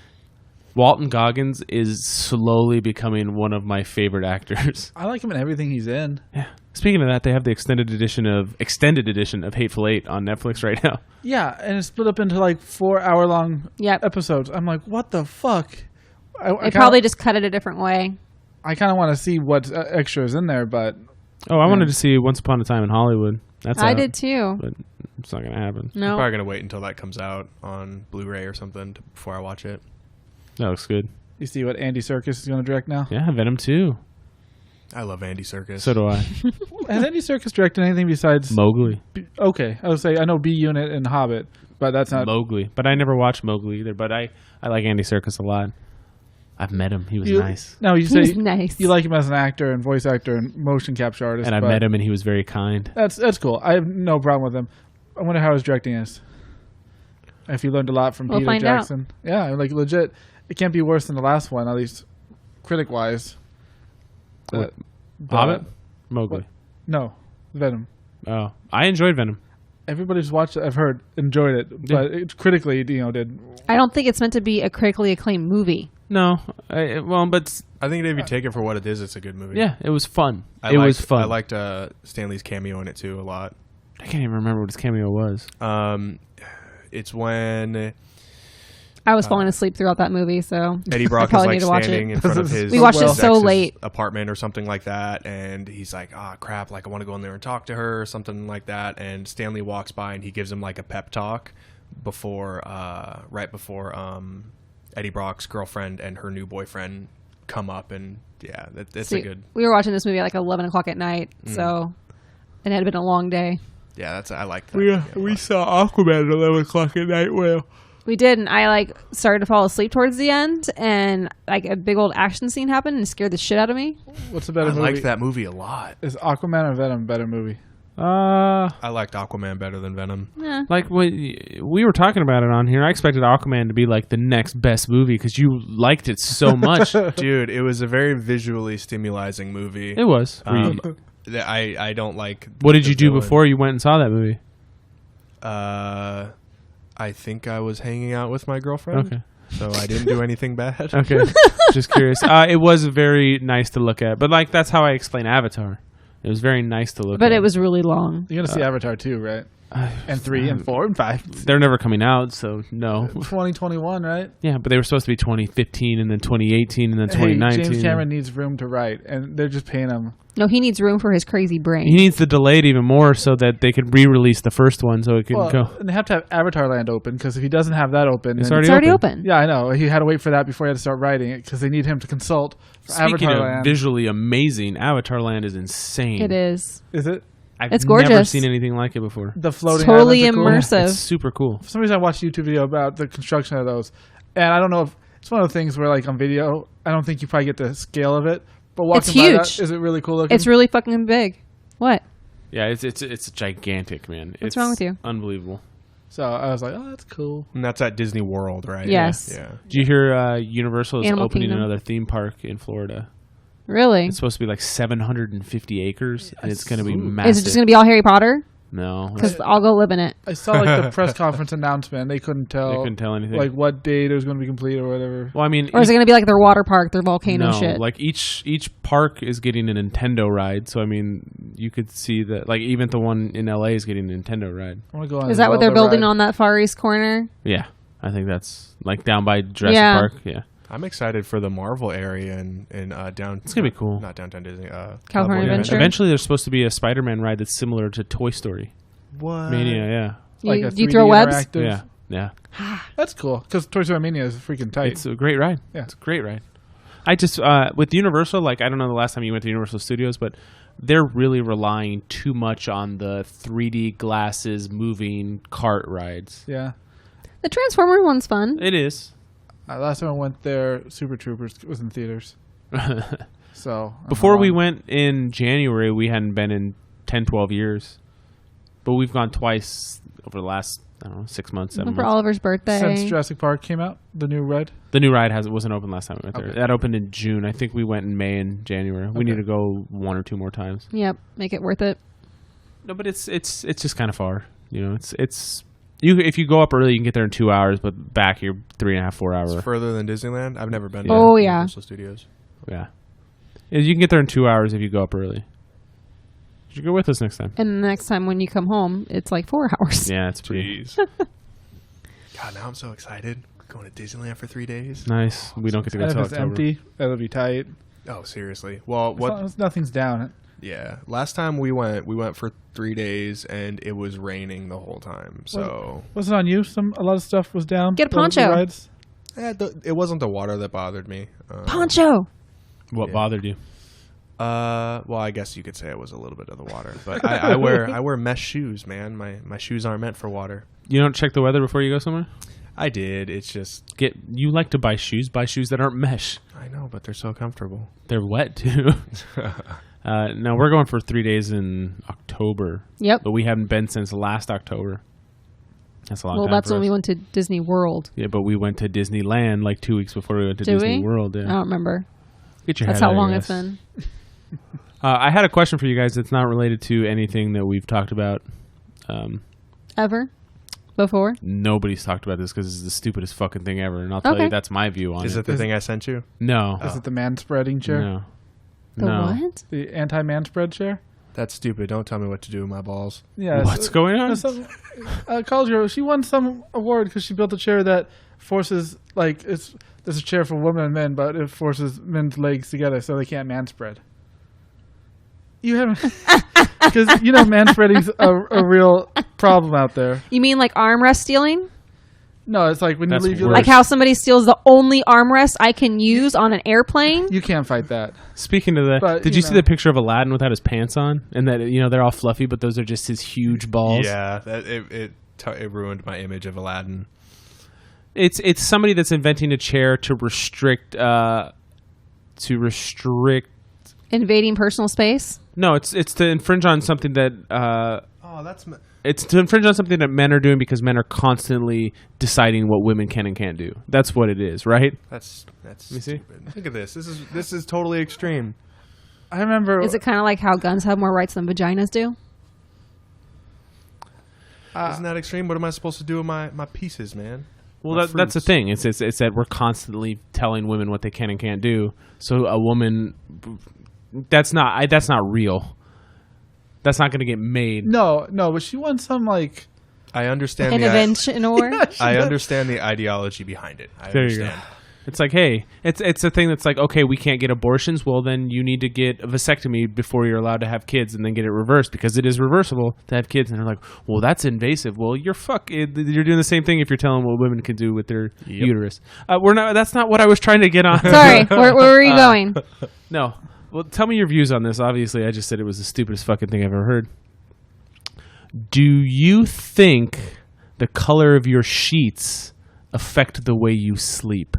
Walton Goggins is slowly becoming one of my favorite actors. I like him in everything he's in. Yeah. Speaking of that, they have the extended edition of Hateful Eight on Netflix right now. Yeah, and it's split up into like 4-hour-long Yep. episodes. I'm like, what the fuck? They probably just cut it a different way. I kind of want to see what extra is in there, but Oh, I wanted to see Once Upon a Time in Hollywood. That's I out, did too. but it's not going to happen. I'm No. probably gonna wait until that comes out on Blu-ray or something before I watch it. That looks good. you see what Andy Serkis is going to direct now. Yeah, Venom 2. I love Andy Serkis. So do I. Has Andy Serkis directed anything besides? Mowgli. Okay, I would say I know B Unit and Hobbit, but that's not. Mowgli. But I never watched Mowgli either, but I like Andy Serkis a lot. I've met him. He was nice. No, you He say was nice. you like him as an actor and voice actor and motion capture artist. And I but met him, and he was very kind. That's cool. I have no problem with him. I wonder how his directing is. If you learned a lot from We'll Peter find out. Jackson, yeah, like legit, it can't be worse than the last one, at least critic wise. What? Hobbit? Mowgli. What? No, Venom. Oh, I enjoyed Venom. Everybody's watched it. I've heard enjoyed it, but it critically, did. I don't think it's meant to be a critically acclaimed movie. No, but I think if you take it for what it is, it's a good movie. yeah, it was fun. It was fun. I liked Stanley's cameo in it too a lot. I can't even remember what his cameo was. It's when I was falling asleep throughout that movie, so Eddie I Brock is probably like need to watch standing it. in front of his. We watched it his so ex's late. apartment or something like that, and he's like, "Ah, crap! Like I want to go in there and talk to her or something like that." And Stanley walks by and he gives him like a pep talk right before Eddie Brock's girlfriend and her new boyfriend come up, and yeah, it's See, a good. we were watching this movie at like 11 o'clock at night, so it had been a long day. Yeah, I like that. We saw Aquaman at 11 o'clock at night. Well, We did, and I started to fall asleep towards the end, and like a big old action scene happened and scared the shit out of me. What's a better I movie? liked that movie a lot. Is Aquaman or Venom a better movie? I liked Aquaman better than Venom. like when we were talking about it on here, I expected Aquaman to be like the next best movie because you liked it so much. Dude, it was a very visually stimulating movie. It was. I don't like. What did the you do villain. before you went and saw that movie? I think I was hanging out with my girlfriend. Okay. So I didn't do anything bad. Okay. Just curious. It was very nice to look at, but that's how I explain Avatar. It was very nice to look at. But it was really long. You're gonna see Avatar 2, right? And 3 and 4 and 5. They're never coming out, so no. 2021, right? Yeah, but they were supposed to be 2015 and then 2018 and then Hey, 2019. James Cameron needs room to write, and they're just paying him. No, he needs room for his crazy brain. He needs to delay it even more so that they could re-release the first one so it can go. And they have to have Avatar Land open, because if he doesn't have that open, It's then- It's already open. Yeah, I know. He had to wait for that before he had to start writing it, because they need him to consult for Speaking Avatar of Land. visually amazing, Avatar Land is insane. It is. Is it? I've It's never gorgeous. seen anything like it before. The floating Totally islands are cool? immersive. It's super cool. For some reason, I watched a YouTube video about the construction of those, and I don't know if it's one of the things where, like on video, I don't think you probably get the scale of it. But walking It's by that, huge. is it really cool looking? It's really fucking big. What? Yeah, it's gigantic, man. What's wrong with you? Unbelievable. So I was like, oh, that's cool. And that's at Disney World, right? Yes. Yeah. Did you hear Universal is Animal opening Kingdom. another theme park in Florida? Really? It's supposed to be like 750 acres, and it's going to be massive. Is it just going to be all Harry Potter? No, Because I'll go live in it. I saw like the press conference announcement. They couldn't tell. they couldn't tell anything. Like what date it was going to be complete or whatever. well, I mean, Or is it going to be like their water park, their volcano no, shit? like each park is getting a Nintendo ride. So I mean, you could see that. Like even the one in LA is getting a Nintendo ride. I want to go on. Is that what they're Zelda building ride. on that Far East corner? Yeah, I think that's like down by Jurassic Yeah. Park. Yeah, I'm excited for the Marvel area in down. It's gonna be cool. Not downtown Disney. California Adventure? eventually there's supposed to be a Spider-Man ride that's similar to Toy Story What? Mania. Yeah, Like You, a do you 3D throw webs? interactive? yeah. That's cool because Toy Story Mania is freaking tight. It's a great ride. Yeah. It's a great ride. I just with Universal, like I don't know the last time you went to Universal Studios, but they're really relying too much on the 3D glasses moving cart rides. Yeah. The Transformer one's fun. It is. Last time I went there, Super Troopers was in theaters. So Before we went in January, we hadn't been in 10, 12 years. But we've gone twice over the last, I don't know, 6 months, 7 For months. Oliver's birthday. since Jurassic Park came out, the new ride. The new ride wasn't open last time we went there. Okay. That opened in June. I think we went in May and January. We Okay. need to go 1 or 2 more times. Yep, make it worth it. No, but it's just kind of far. You know, it's you if you go up early, you can get there in 2 hours, but back you're 3.5, 4 hours. It's further than Disneyland. I've never been. Oh, to yeah. Universal Studios. Yeah, you can get there in 2 hours if you go up early. You should go with us next time. And the next time when you come home, it's like 4 hours. Yeah, it's pretty God, now I'm so excited. Going to Disneyland for 3 days. nice. We don't get to go And if till it's October. empty, that'll be tight. Oh, seriously. Well, As what? long as nothing's down. Yeah. Last time we went for 3 days, and it was raining the whole time. So Was it on you? A lot of stuff was down. Get a the poncho. rides? it wasn't the water that bothered me. Poncho. What Yeah. bothered you? Well, I guess you could say it was a little bit of the water, but I wear mesh shoes, man. My shoes aren't meant for water. You don't check the weather before you go somewhere? I did. It's just You like to buy shoes that aren't mesh. I know, but they're so comfortable. They're wet too. No, we're going for 3 days in October, Yep. but we haven't been since last October. That's a long Well, time. that's for when us. we went to Disney World. Yeah, but we went to Disneyland like 2 weeks before we went to Did Disney we? World. I Yeah, don't remember. get your That's head how out of long your it's ass. been. I had a question for you guys that's not related to anything that we've talked about. Ever? Before? Nobody's talked about this because it's the stupidest fucking thing ever, and I'll tell Okay. you that's my view on Is it. it the thing I sent you? No, Is it the man spreading chair? no, The no. what? The anti-man spread chair? That's stupid. Don't tell me what to do with my balls. Yeah. What's going on? College girl, she won some award because she built a chair that forces, like, there's a chair for women and men, but it forces men's legs together so they can't man spread. You haven't, because man spreading's a real problem out there. You mean like armrest stealing? No, it's like when That's you leave your worse. Like how somebody steals the only armrest I can use on an airplane? you can't fight that. Speaking of that, But, did you you see know. the picture of Aladdin without his pants on, and that they're all fluffy, but those are just his huge balls? Yeah, it ruined my image of Aladdin. It's somebody that's inventing a chair to restrict. Invading personal space? No, it's to infringe on something that. Oh, that's It's to infringe on something that men are doing because men are constantly deciding what women can and can't do. That's what it is, right? that's me see. stupid. Look at this. This is totally extreme. I remember. Is it kind of like how guns have more rights than vaginas do? Isn't that extreme? What am I supposed to do with my pieces, man? Well, My that's the fruits. thing. It's that we're constantly telling women what they can and can't do. So a woman, that's not real. That's not going to get made. No, but she won some, like, I understand. Intervention or? I understand the ideology behind it. I There you go. understand. It's like, hey, it's a thing that's like, okay, we can't get abortions. Well, then you need to get a vasectomy before you're allowed to have kids, and then get it reversed because it is reversible to have kids. And they're like, well, that's invasive. Well, you're doing the same thing if you're telling what women can do with their uterus. That's not what I was trying to get on. Sorry, where were you going? No. Well, tell me your views on this. Obviously, I just said it was the stupidest fucking thing I've ever heard. Do you think the color of your sheets affect the way you sleep?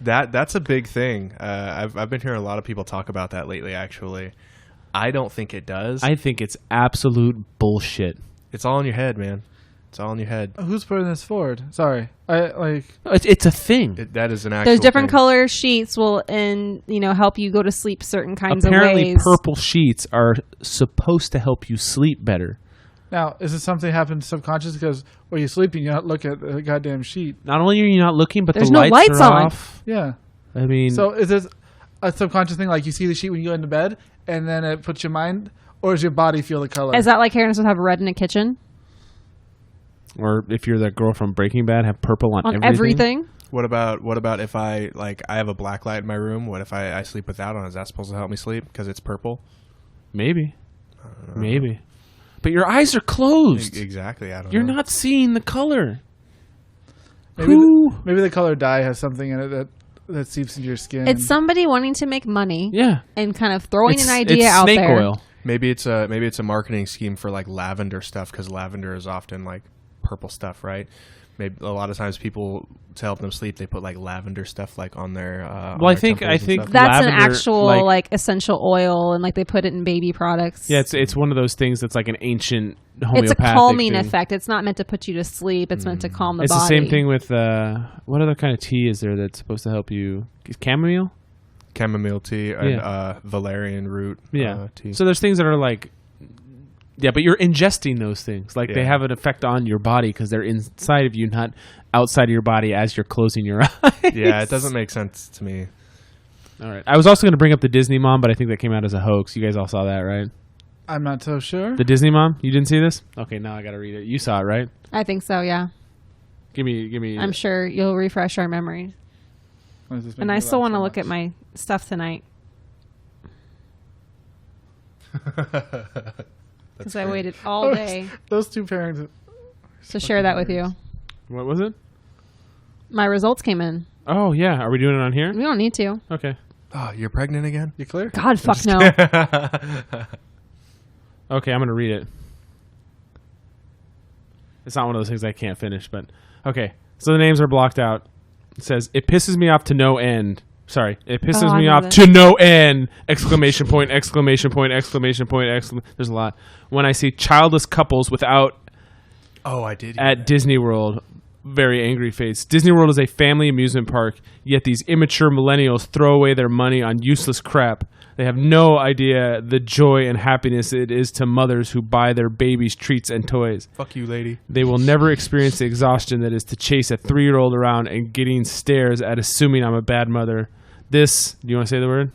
That's a big thing. I've been hearing a lot of people talk about that lately. Actually, I don't think it does. I think it's absolute bullshit. It's all in your head, man. It's all in your head. Who's putting this forward? Sorry, I like. It's a thing. That is an actual. There's different thing. color sheets will help you go to sleep certain kinds Apparently, of ways. purple sheets are supposed to help you sleep better. Now, is this something that happens subconscious? Because when you're sleeping, you don't look at the goddamn sheet. Not only are you not looking, but There's the no lights lights are on. off. Yeah. I mean, So is this a subconscious thing? Like you see the sheet when you go into bed, and then it puts your mind, or does your body feel the color? Is that like Karen would have red in a kitchen or if you're that girl from Breaking Bad, have purple on on everything. everything? What about if I have a black light in my room? What if I sleep without on? Is that supposed to help me sleep because it's purple? Maybe. But your eyes are closed. Exactly. I don't You're know. not seeing the color. Maybe the color dye has something in it that seeps into your skin. It's somebody wanting to make money Yeah. and kind of throwing It's an idea it's out snake there. oil. Maybe it's a marketing scheme for like lavender stuff because lavender is often like purple stuff, right? Maybe a lot of times people to help them sleep they put like lavender stuff like on their. Well, I think temples and stuff. That's an Lavender, actual like- like essential oil, and like they put it in baby products. Yeah, it's one of those things that's like an ancient homeopathic It's a calming thing. effect. It's not meant to put you to sleep. It's meant to calm the It's body. the same thing with what other kind of tea is there that's supposed to help you? Chamomile? chamomile tea and valerian root tea. So there's things that are like, yeah, but you're ingesting those things. Like they Yeah. have an effect on your body because they're inside of you, not outside of your body as you're closing your eyes. Yeah, it doesn't make sense to me. All right. I was also going to bring up the Disney Mom, but I think that came out as a hoax. You guys all saw that, right? I'm not so sure. The Disney Mom? You didn't see this? Okay, now I got to read it. You saw it, right? I think so. Yeah, Give me. I'm sure you'll refresh our memories. Why does this make And me I still laugh want to so look at much? my stuff tonight because I waited all day Those two parents. to share that with you. What was it? My results came in. Oh, yeah. Are we doing it on here? We don't need to. Okay. Oh, you're pregnant again? You clear? God, fuck no. Okay, I'm going to read it. It's not one of those things I can't finish, but okay. So the names are blocked out. It says, it pisses me off to no end. Sorry. It pisses I me know off this. to no end! Exclamation point, exclamation point, exclamation point, There's a lot. When I see childless couples without Oh, I did. at Disney World. Very angry face. Disney World is a family amusement park, yet these immature millennials throw away their money on useless crap. They have no idea the joy and happiness it is to mothers who buy their babies treats and toys. Fuck you, lady. They will never experience the exhaustion that is to chase a 3-year-old around and getting stares at assuming I'm a bad mother. This, do you want to say the word?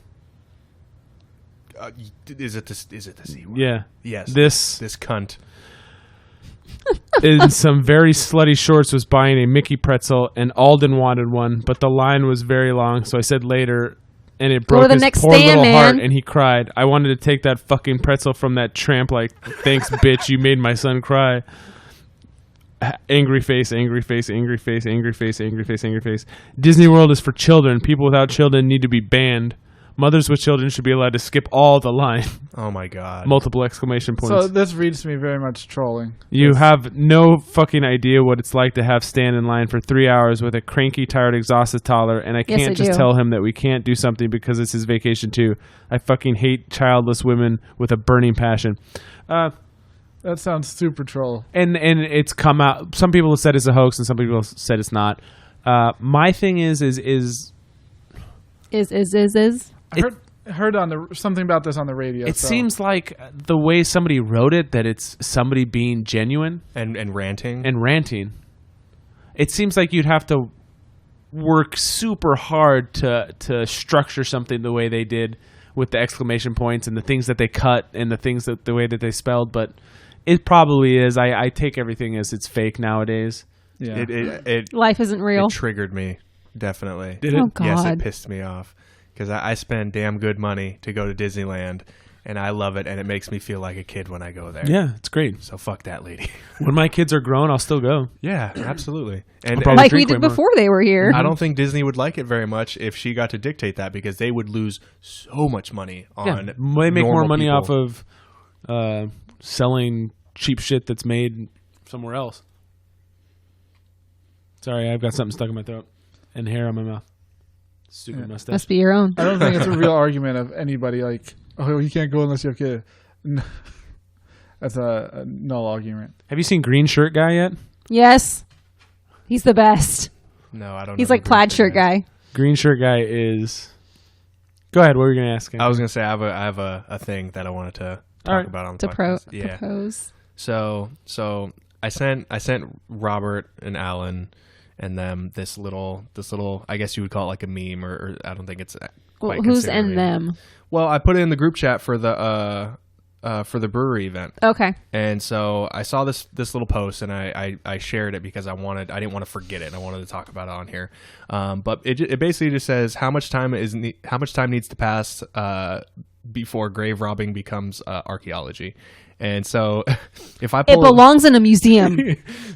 Is it the C word? Yeah. Yes. This This cunt. in some very slutty shorts was buying a Mickey pretzel and Alden wanted one, but the line was very long, so I said later and it Go broke to the his next poor stand, little heart man. and he cried. I wanted to take that fucking pretzel from that tramp like, thanks bitch, you made my son cry. Angry face, angry face, angry face, angry face, angry face, angry face. Disney World is for children. People without children need to be banned. Mothers with children should be allowed to skip all the line. Oh my god. Multiple exclamation points. So this reads to me very much trolling. You have no fucking idea what it's like to have stand in line for 3 hours with a cranky, tired, exhausted toddler, and I Yes, can't I just do. tell him that we can't do something because it's his vacation too. I fucking hate childless women with a burning passion. That sounds super troll. And it's come out. Some people have said it's a hoax, and some people have said it's not. My thing is. Is. I heard on the something about this on the radio. It so. seems like the way somebody wrote it, that it's somebody being genuine And ranting. and ranting. It seems like you'd have to work super hard to structure something the way they did with the exclamation points and the things that they cut and the things that the way that they spelled. But it probably is. I take everything as it's fake nowadays. Yeah. It Life isn't real. triggered me, definitely. Did Oh, it? God. Yes, it pissed me off because I spend damn good money to go to Disneyland, and I love it, and it makes me feel like a kid when I go there. Yeah, it's great. So fuck that lady. When my kids are grown, I'll still go. Yeah, absolutely. And, probably Like we drink way did more. before they were here. I don't think Disney would like it very much if she got to dictate that because they would lose so much money on. Yeah, they make more normal money people. off of selling cheap shit that's made somewhere else. Sorry, I've got something stuck in my throat and hair on my mouth. Stupid mustache. Must be your own. I don't think it's a real argument of anybody like, oh, you can't go unless you have a kid. That's a null argument. Have you seen Green Shirt Guy yet? Yes. He's the best. No, I don't. He's know like who plaid Green shirt guy. Green shirt guy is. Go ahead. What were you gonna ask? I was gonna say I have a thing that I wanted to talk Alright. about on the To podcast. Yeah. propose. So I sent Robert and Alan and them this little I guess you would call it like a meme or I don't think it's quite Who's considered a and meme. them? Well, I put it in the group chat for the brewery event. Okay. And so I saw this little post and I shared it because I didn't want to forget it. I wanted to talk about it on here. But it basically just says how much time needs to pass before grave robbing becomes archaeology. And so if I It belongs in a museum.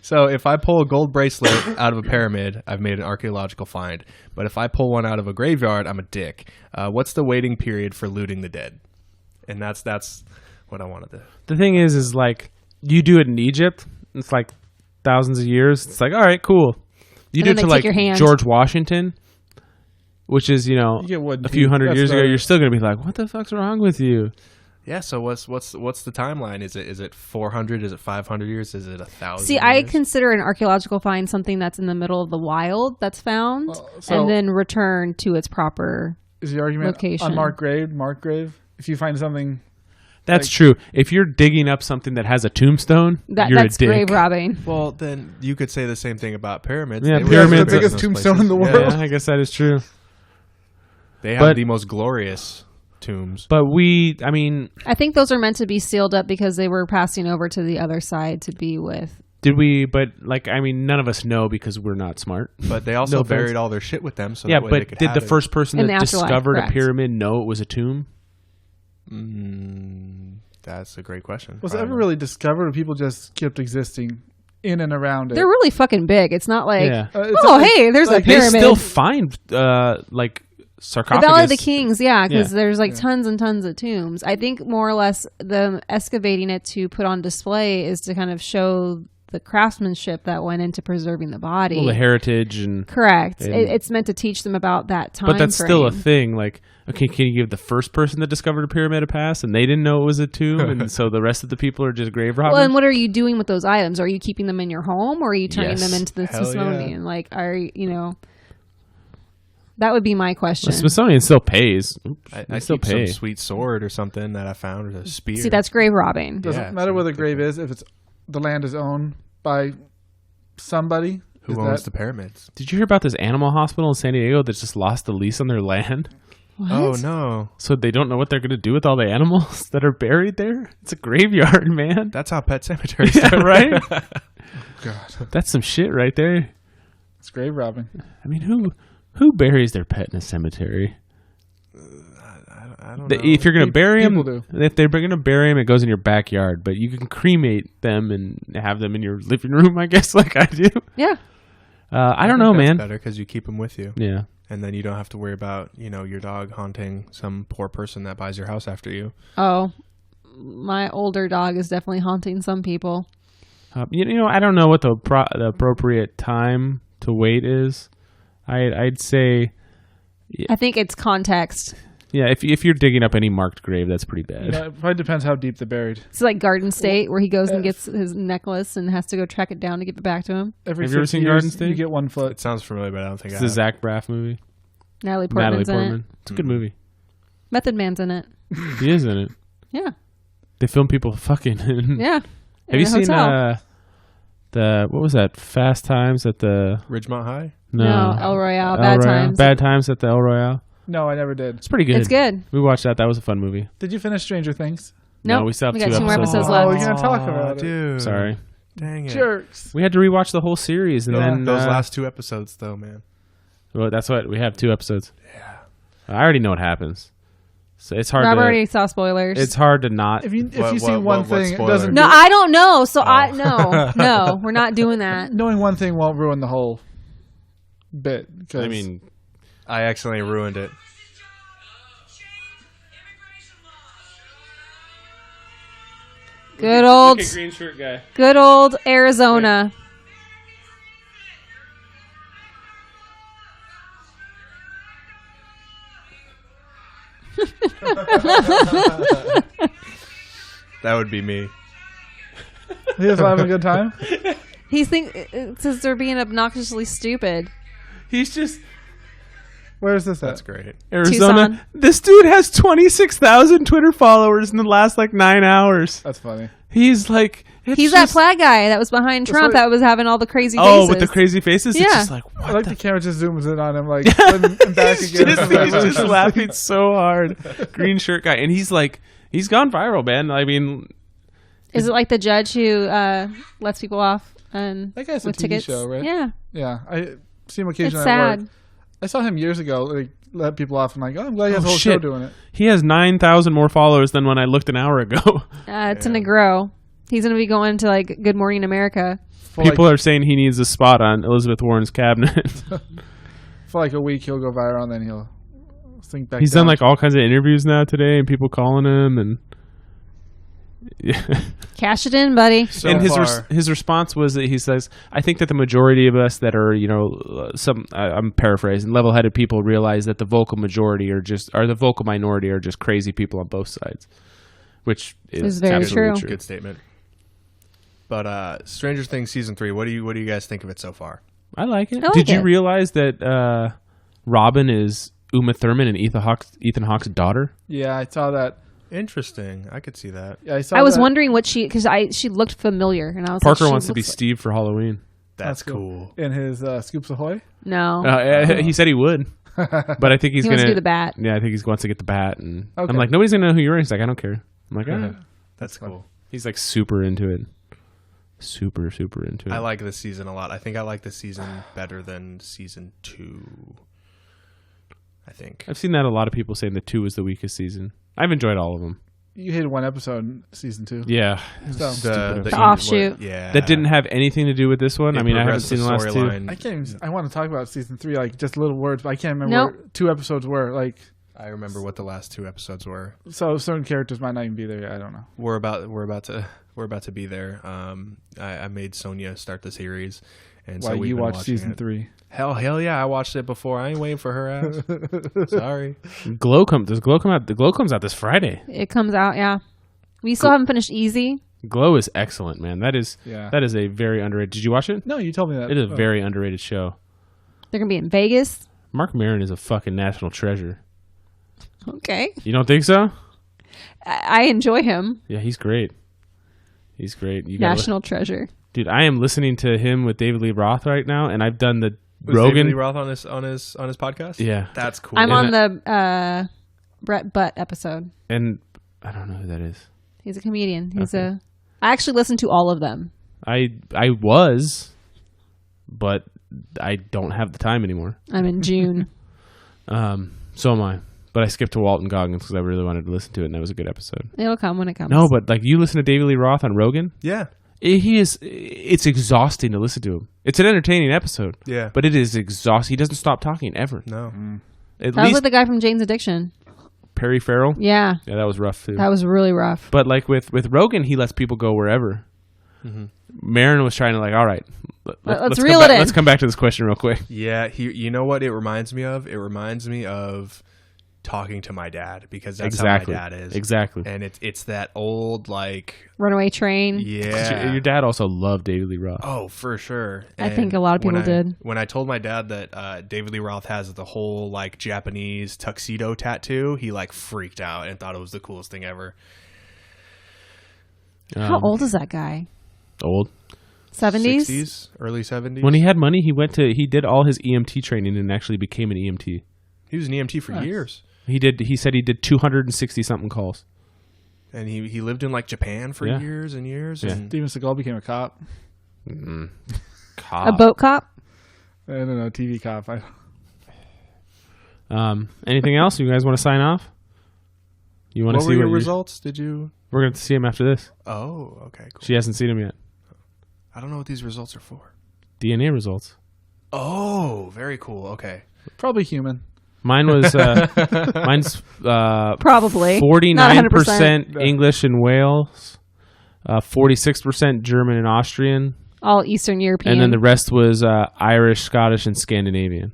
so if I pull a gold bracelet out of a pyramid, I've made an archaeological find. But if I pull one out of a graveyard, I'm a dick. What's the waiting period for looting the dead? And that's what I wanted to. The thing is like you do it in Egypt. It's like thousands of years. It's like all right, cool. You And do then it to they like take your hand. George Washington, which is You get wooden a few teeth. hundred That's years ago. right. You're still gonna be like, what the fuck's wrong with you? Yeah. So what's the timeline? Is it 400? Is it 500 years? Is it 1,000? See, I consider an archaeological find something that's in the middle of the wild that's found so- and then returned to its proper. Is the argument Location. unmarked grave? If you find something, That's true. If you're digging up something that has a tombstone, you're That's a dick. grave robbing. Well, then you could say the same thing about pyramids. Yeah, They were pyramids the are- biggest tombstone in the world. Yeah, I guess that is true. They have But- the most glorious tombs. But I mean, I think those are meant to be sealed up because they were passing over to the other side to be with. did we? But like, I mean, none of us know because we're not smart. But they also No offense. buried all their shit with them. So Yeah, that way they but could did have the it. first person In that the afterlife, discovered correct. a pyramid know it was a tomb? That's a great question. was it I don't ever know. really discovered, or people just kept existing in and around it? They're really fucking big. It's not like, Yeah. It's oh, not like- hey, there's a They pyramid. still find like The sarcophagus. Valley of the Kings, yeah, because Yeah. there's like tons and tons of tombs. I think more or less the excavating it to put on display is to kind of show the craftsmanship that went into preserving the body. Well, the heritage and. Correct. and- It's meant to teach them about that time. But that's still a frame. thing. Like, okay, can you give the first person that discovered a pyramid a pass, and they didn't know it was a tomb, and so the rest of the people are just grave robbers? Well, and what are you doing with those items? Are you keeping them in your home, or are you turning Yes. them into the Hell Smithsonian? Like, that would be my question. The Smithsonian still pays. I They still keep some pay. sweet sword or something that I found, or a spear. See, that's grave robbing. Doesn't Yeah, matter where the it's grave is. If it's the land is owned by somebody, Who is owns that- the pyramids? Did you hear about this animal hospital in San Diego that just lost the lease on their land? What? Oh no, So they don't know what they're going to do with all the animals that are buried there? It's a graveyard, man. that's how Pet Cemetery Yeah, started. right? God, That's some shit right there. it's grave robbing. I mean, who buries their pet in a cemetery? I don't know. If you're going to bury them, People if they're going to bury them, it goes in your backyard. But you can cremate them and have them in your living room, I guess, like I do. Yeah. I don't know, man. Better because you keep them with you, Yeah. and then you don't have to worry about your dog haunting some poor person that buys your house after you. Oh, my older dog is definitely haunting some people. I don't know what the appropriate time to wait is. I'd say, I think it's context. yeah, if you're digging up any marked grave, that's pretty bad. Yeah, it probably depends how deep they're buried. It's like Garden State, where he goes and gets his necklace and has to go track it down to give it back to him. Every Have you ever 50 seen years, Garden State? You get 1 It foot. sounds familiar, but I don't think It's I the have. Zach Braff movie. Natalie Natalie Portman's in Portman. it. It's a good movie. Method Man's in it. He is in it. Yeah. They film people fucking. In. Yeah. Have you seen hotel. what was that? Fast Times at the Ridgemont High. No, El Royale. El Bad Royale. Times. Bad Times at the El Royale. No, I never did. It's pretty good. It's good. We watched that. That was a fun movie. Did you finish Stranger Things? No, Nope. we still have got two two more episodes episodes left. left. we can't talk about it. Dude. Sorry, Dang it. Jerks. we had to rewatch the whole series, and Yeah. then Those last 2 episodes, though, man. Well, that's what we have 2 episodes. Yeah, I already know what happens. So it's hard. Rob to, already saw spoilers. It's hard to not. If you What- see one what thing, it spoiler? doesn't. no, I don't know. So Oh. no, we're not doing that. Knowing one thing won't ruin the whole bit. 'cause I mean, I accidentally ruined it. Good old, green shirt guy. good old Arizona. That would be me. he was having a good time. It says they're being obnoxiously stupid. He's just Where is this at? That's great. Arizona. Tucson. This dude has 26,000 Twitter followers in the last like 9 hours. That's funny. He's like, it's He's just, that plaid guy that was behind Trump what- that was having all the crazy faces. oh, with the crazy faces. Yeah. It's just like I what like the the camera just zooms in on him, like, and back he's again. just laughing so hard. Green shirt guy, and he's gone viral, man. I mean, Is it like the judge who lets people off That guy's a with TV tickets? show, right? Yeah, Yeah, I see him it's occasionally at work. sad. I saw him years ago, like, let people off. I'm like, oh, I'm glad he has a whole shit. show doing it. he has 9,000 more followers than when I looked an hour ago. It's gonna grow. He's gonna be going to like Good Morning America. For People like, are saying he needs a spot on Elizabeth Warren's cabinet. for like a week, he'll go viral, and then he'll sink back. He's down. done like all kinds of interviews now today, and people calling him, and yeah. Cash it in, buddy. So and far, his response was that he says, "I think that the majority of us that are, I'm paraphrasing, level-headed people realize that the vocal majority the vocal minority are just crazy people on both sides," which is Is very absolutely true. good statement. But Stranger Things season 3, what do you guys think of it so far? I like it. I like Did you it. realize that Robin is Uma Thurman and Ethan Hawke's daughter? Yeah, I saw that. Interesting. I could see that. Yeah, I saw. I was that. wondering what she looked familiar, and I was Parker like, wants to be looks like- Steve for Halloween. That's cool. in his Scoops Ahoy. No, He said he would, but I think he's he gonna wants to do the bat. Yeah, I think he wants to get the bat, and Okay. I'm like, nobody's gonna know who you are. He's like, I don't care. I'm like, all right. That's cool. He's like super into it, super into it. I like this season a lot. I think I like this season better than season 2. I think. I've seen that a lot of people saying that 2 was the weakest season. I've enjoyed all of them. You hated one episode in season 2. Yeah, So The offshoot. Yeah. that didn't have anything to do with this one. I mean, I haven't progressed seen the last 2. storyline. I can't. Even, I want to talk about season 3, like just little words, but I can't remember Nope. what 2 episodes were. Like, I remember what the last 2 episodes were. so certain characters might not even be there yet. I don't know. We're about to be there. I made Sonia start the series, and Why so we've you been watched watching season it. 3? Hell yeah! I watched it before. I ain't waiting for her ass. Sorry. Does Glow come out? The Glow comes out this Friday. It comes out. Yeah, we still haven't finished Easy. Glow is excellent, man. That is Yeah. a very underrated. Did you watch it? No, you told me that. It is a Oh. very underrated show. They're gonna be in Vegas. Mark Maron is a fucking national treasure. Okay, You don't think so? I enjoy him. Yeah, he's great. He's great. You gotta National treasure. dude, I am listening to him with David Lee Roth right now, and I've done the Was Rogan. David Lee Roth on his podcast? Yeah, That's cool. I'm And on the Brett Butt episode. and I don't know who that is. He's a comedian. He's Okay. I actually listened to all of them. I was, but I don't have the time anymore. I'm in June. So am I. But I skipped to Walton Goggins because I really wanted to listen to it, and that was a good episode. It'll come when it comes. No, but like you listen to David Lee Roth on Rogan, yeah. it's exhausting to listen to him. It's an entertaining episode, Yeah. but it is exhausting. He doesn't stop talking ever. No. At that was least like the guy from Jane's Addiction. Perry Farrell. Yeah, Yeah, that was rough too. that was really rough. But like with Rogan, he lets people go wherever. Marin was trying to like, all right, Let's come reel back- it in. Let's come back to this question real quick. Yeah. You know what it reminds me of? It reminds me of talking to my dad, because that's Exactly. how my dad is. Exactly. And it's that old, like, Runaway Train. yeah. Your dad also loved David Lee Roth. Oh, for sure. I think a lot of when people did. When I told my dad that David Lee Roth has the whole like Japanese tuxedo tattoo, he like freaked out and thought it was the coolest thing ever. How old is that guy? Old. 70s? 60s, early 70s. When he had money, he did all his EMT training and actually became an EMT. He was an EMT for years, He said he did 260 something calls. and he lived in like Japan for Yeah. years and years. Yeah. And Steven Seagal became a cop. A boat cop? I don't know, TV cop. Anything else? You guys want to sign off? You want to what see were your what results? Did you? We're going to see him after this. Oh, okay, cool. She hasn't seen him yet. I don't know what these results are for. DNA results. Oh, very cool. Okay. Probably human. Mine was mine's Probably. 49% English and Wales, 46% German and Austrian, All Eastern European. and then the rest was Irish, Scottish, and Scandinavian.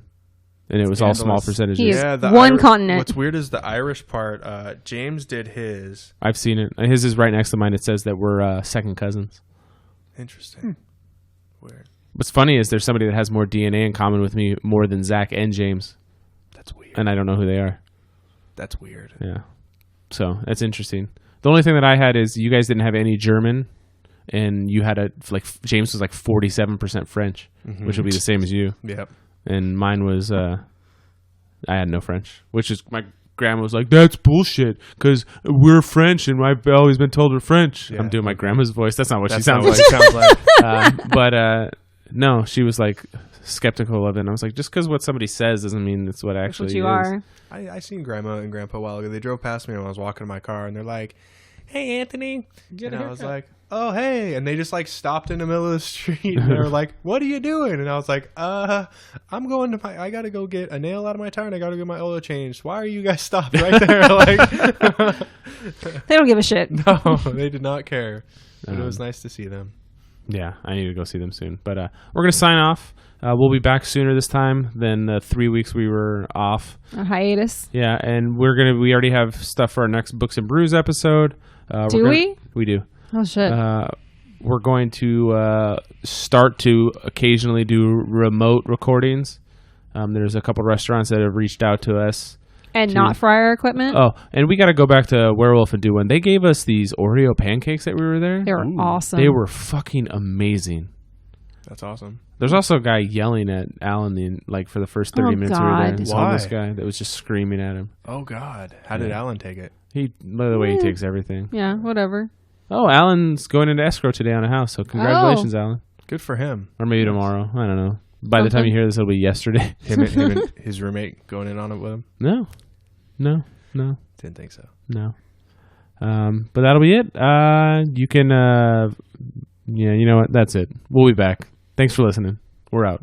And it was all small Scandalous. percentages. He is one continent. What's weird is the Irish part. James did his. I've seen it. His is right next to mine. It says that we're second cousins. Interesting. Weird. What's funny is there's somebody that has more DNA in common with me more than Zach and James, That's weird. and I don't know who they are. That's weird. Yeah. So that's interesting. The only thing that I had is you guys didn't have any German, and you had James was like 47% French, which will be the same as you. Yep. And mine was I had no French, which is my grandma was like, that's bullshit because we're French and I've always been told we're French. Yeah. I'm doing my grandma's voice. That's not what That's she sounds not like. what it sounds like. But no, she was like skeptical of it. And I was like, just because what somebody says doesn't mean it's what That's actually what you is. are. I seen Grandma and Grandpa a while ago. They drove past me when I was walking in my car, and they're like, "Hey, Anthony," Get and a I was haircut. like, "Oh, hey!" And they just like stopped in the middle of the street, and they were like, "What are you doing?" And I was like, I'm going to I gotta go get a nail out of my tire, and I gotta get my oil changed. Why are you guys stopped right there?" Like, They don't give a shit. no, they did not care. But it was nice to see them. Yeah, I need to go see them soon. But we're going to sign off. We'll be back sooner this time than the 3 weeks we were off. A hiatus. Yeah, and we already have stuff for our next Books and Brews episode. Do we? We do. Oh, shit. We're going to start to occasionally do remote recordings. There's a couple restaurants that have reached out to us. and not fryer equipment. Oh, and we got to go back to Werewolf and do one. They gave us these Oreo pancakes that we were there. They were awesome. They were fucking amazing. That's awesome. There's also a guy yelling at Alan for the first 30 minutes we were there. God. This Why? homeless guy that was just screaming at him. Oh God, how did Alan take it? By the way, he takes everything. Yeah, whatever. Oh, Alan's going into escrow today on a house, so congratulations, Alan. Good for him. Or maybe tomorrow. I don't know. By the time you hear this, it'll be yesterday. Him and his roommate going in on it with him. No. Didn't think so. No. But that'll be it. You can, you know what? That's it. We'll be back. Thanks for listening. We're out.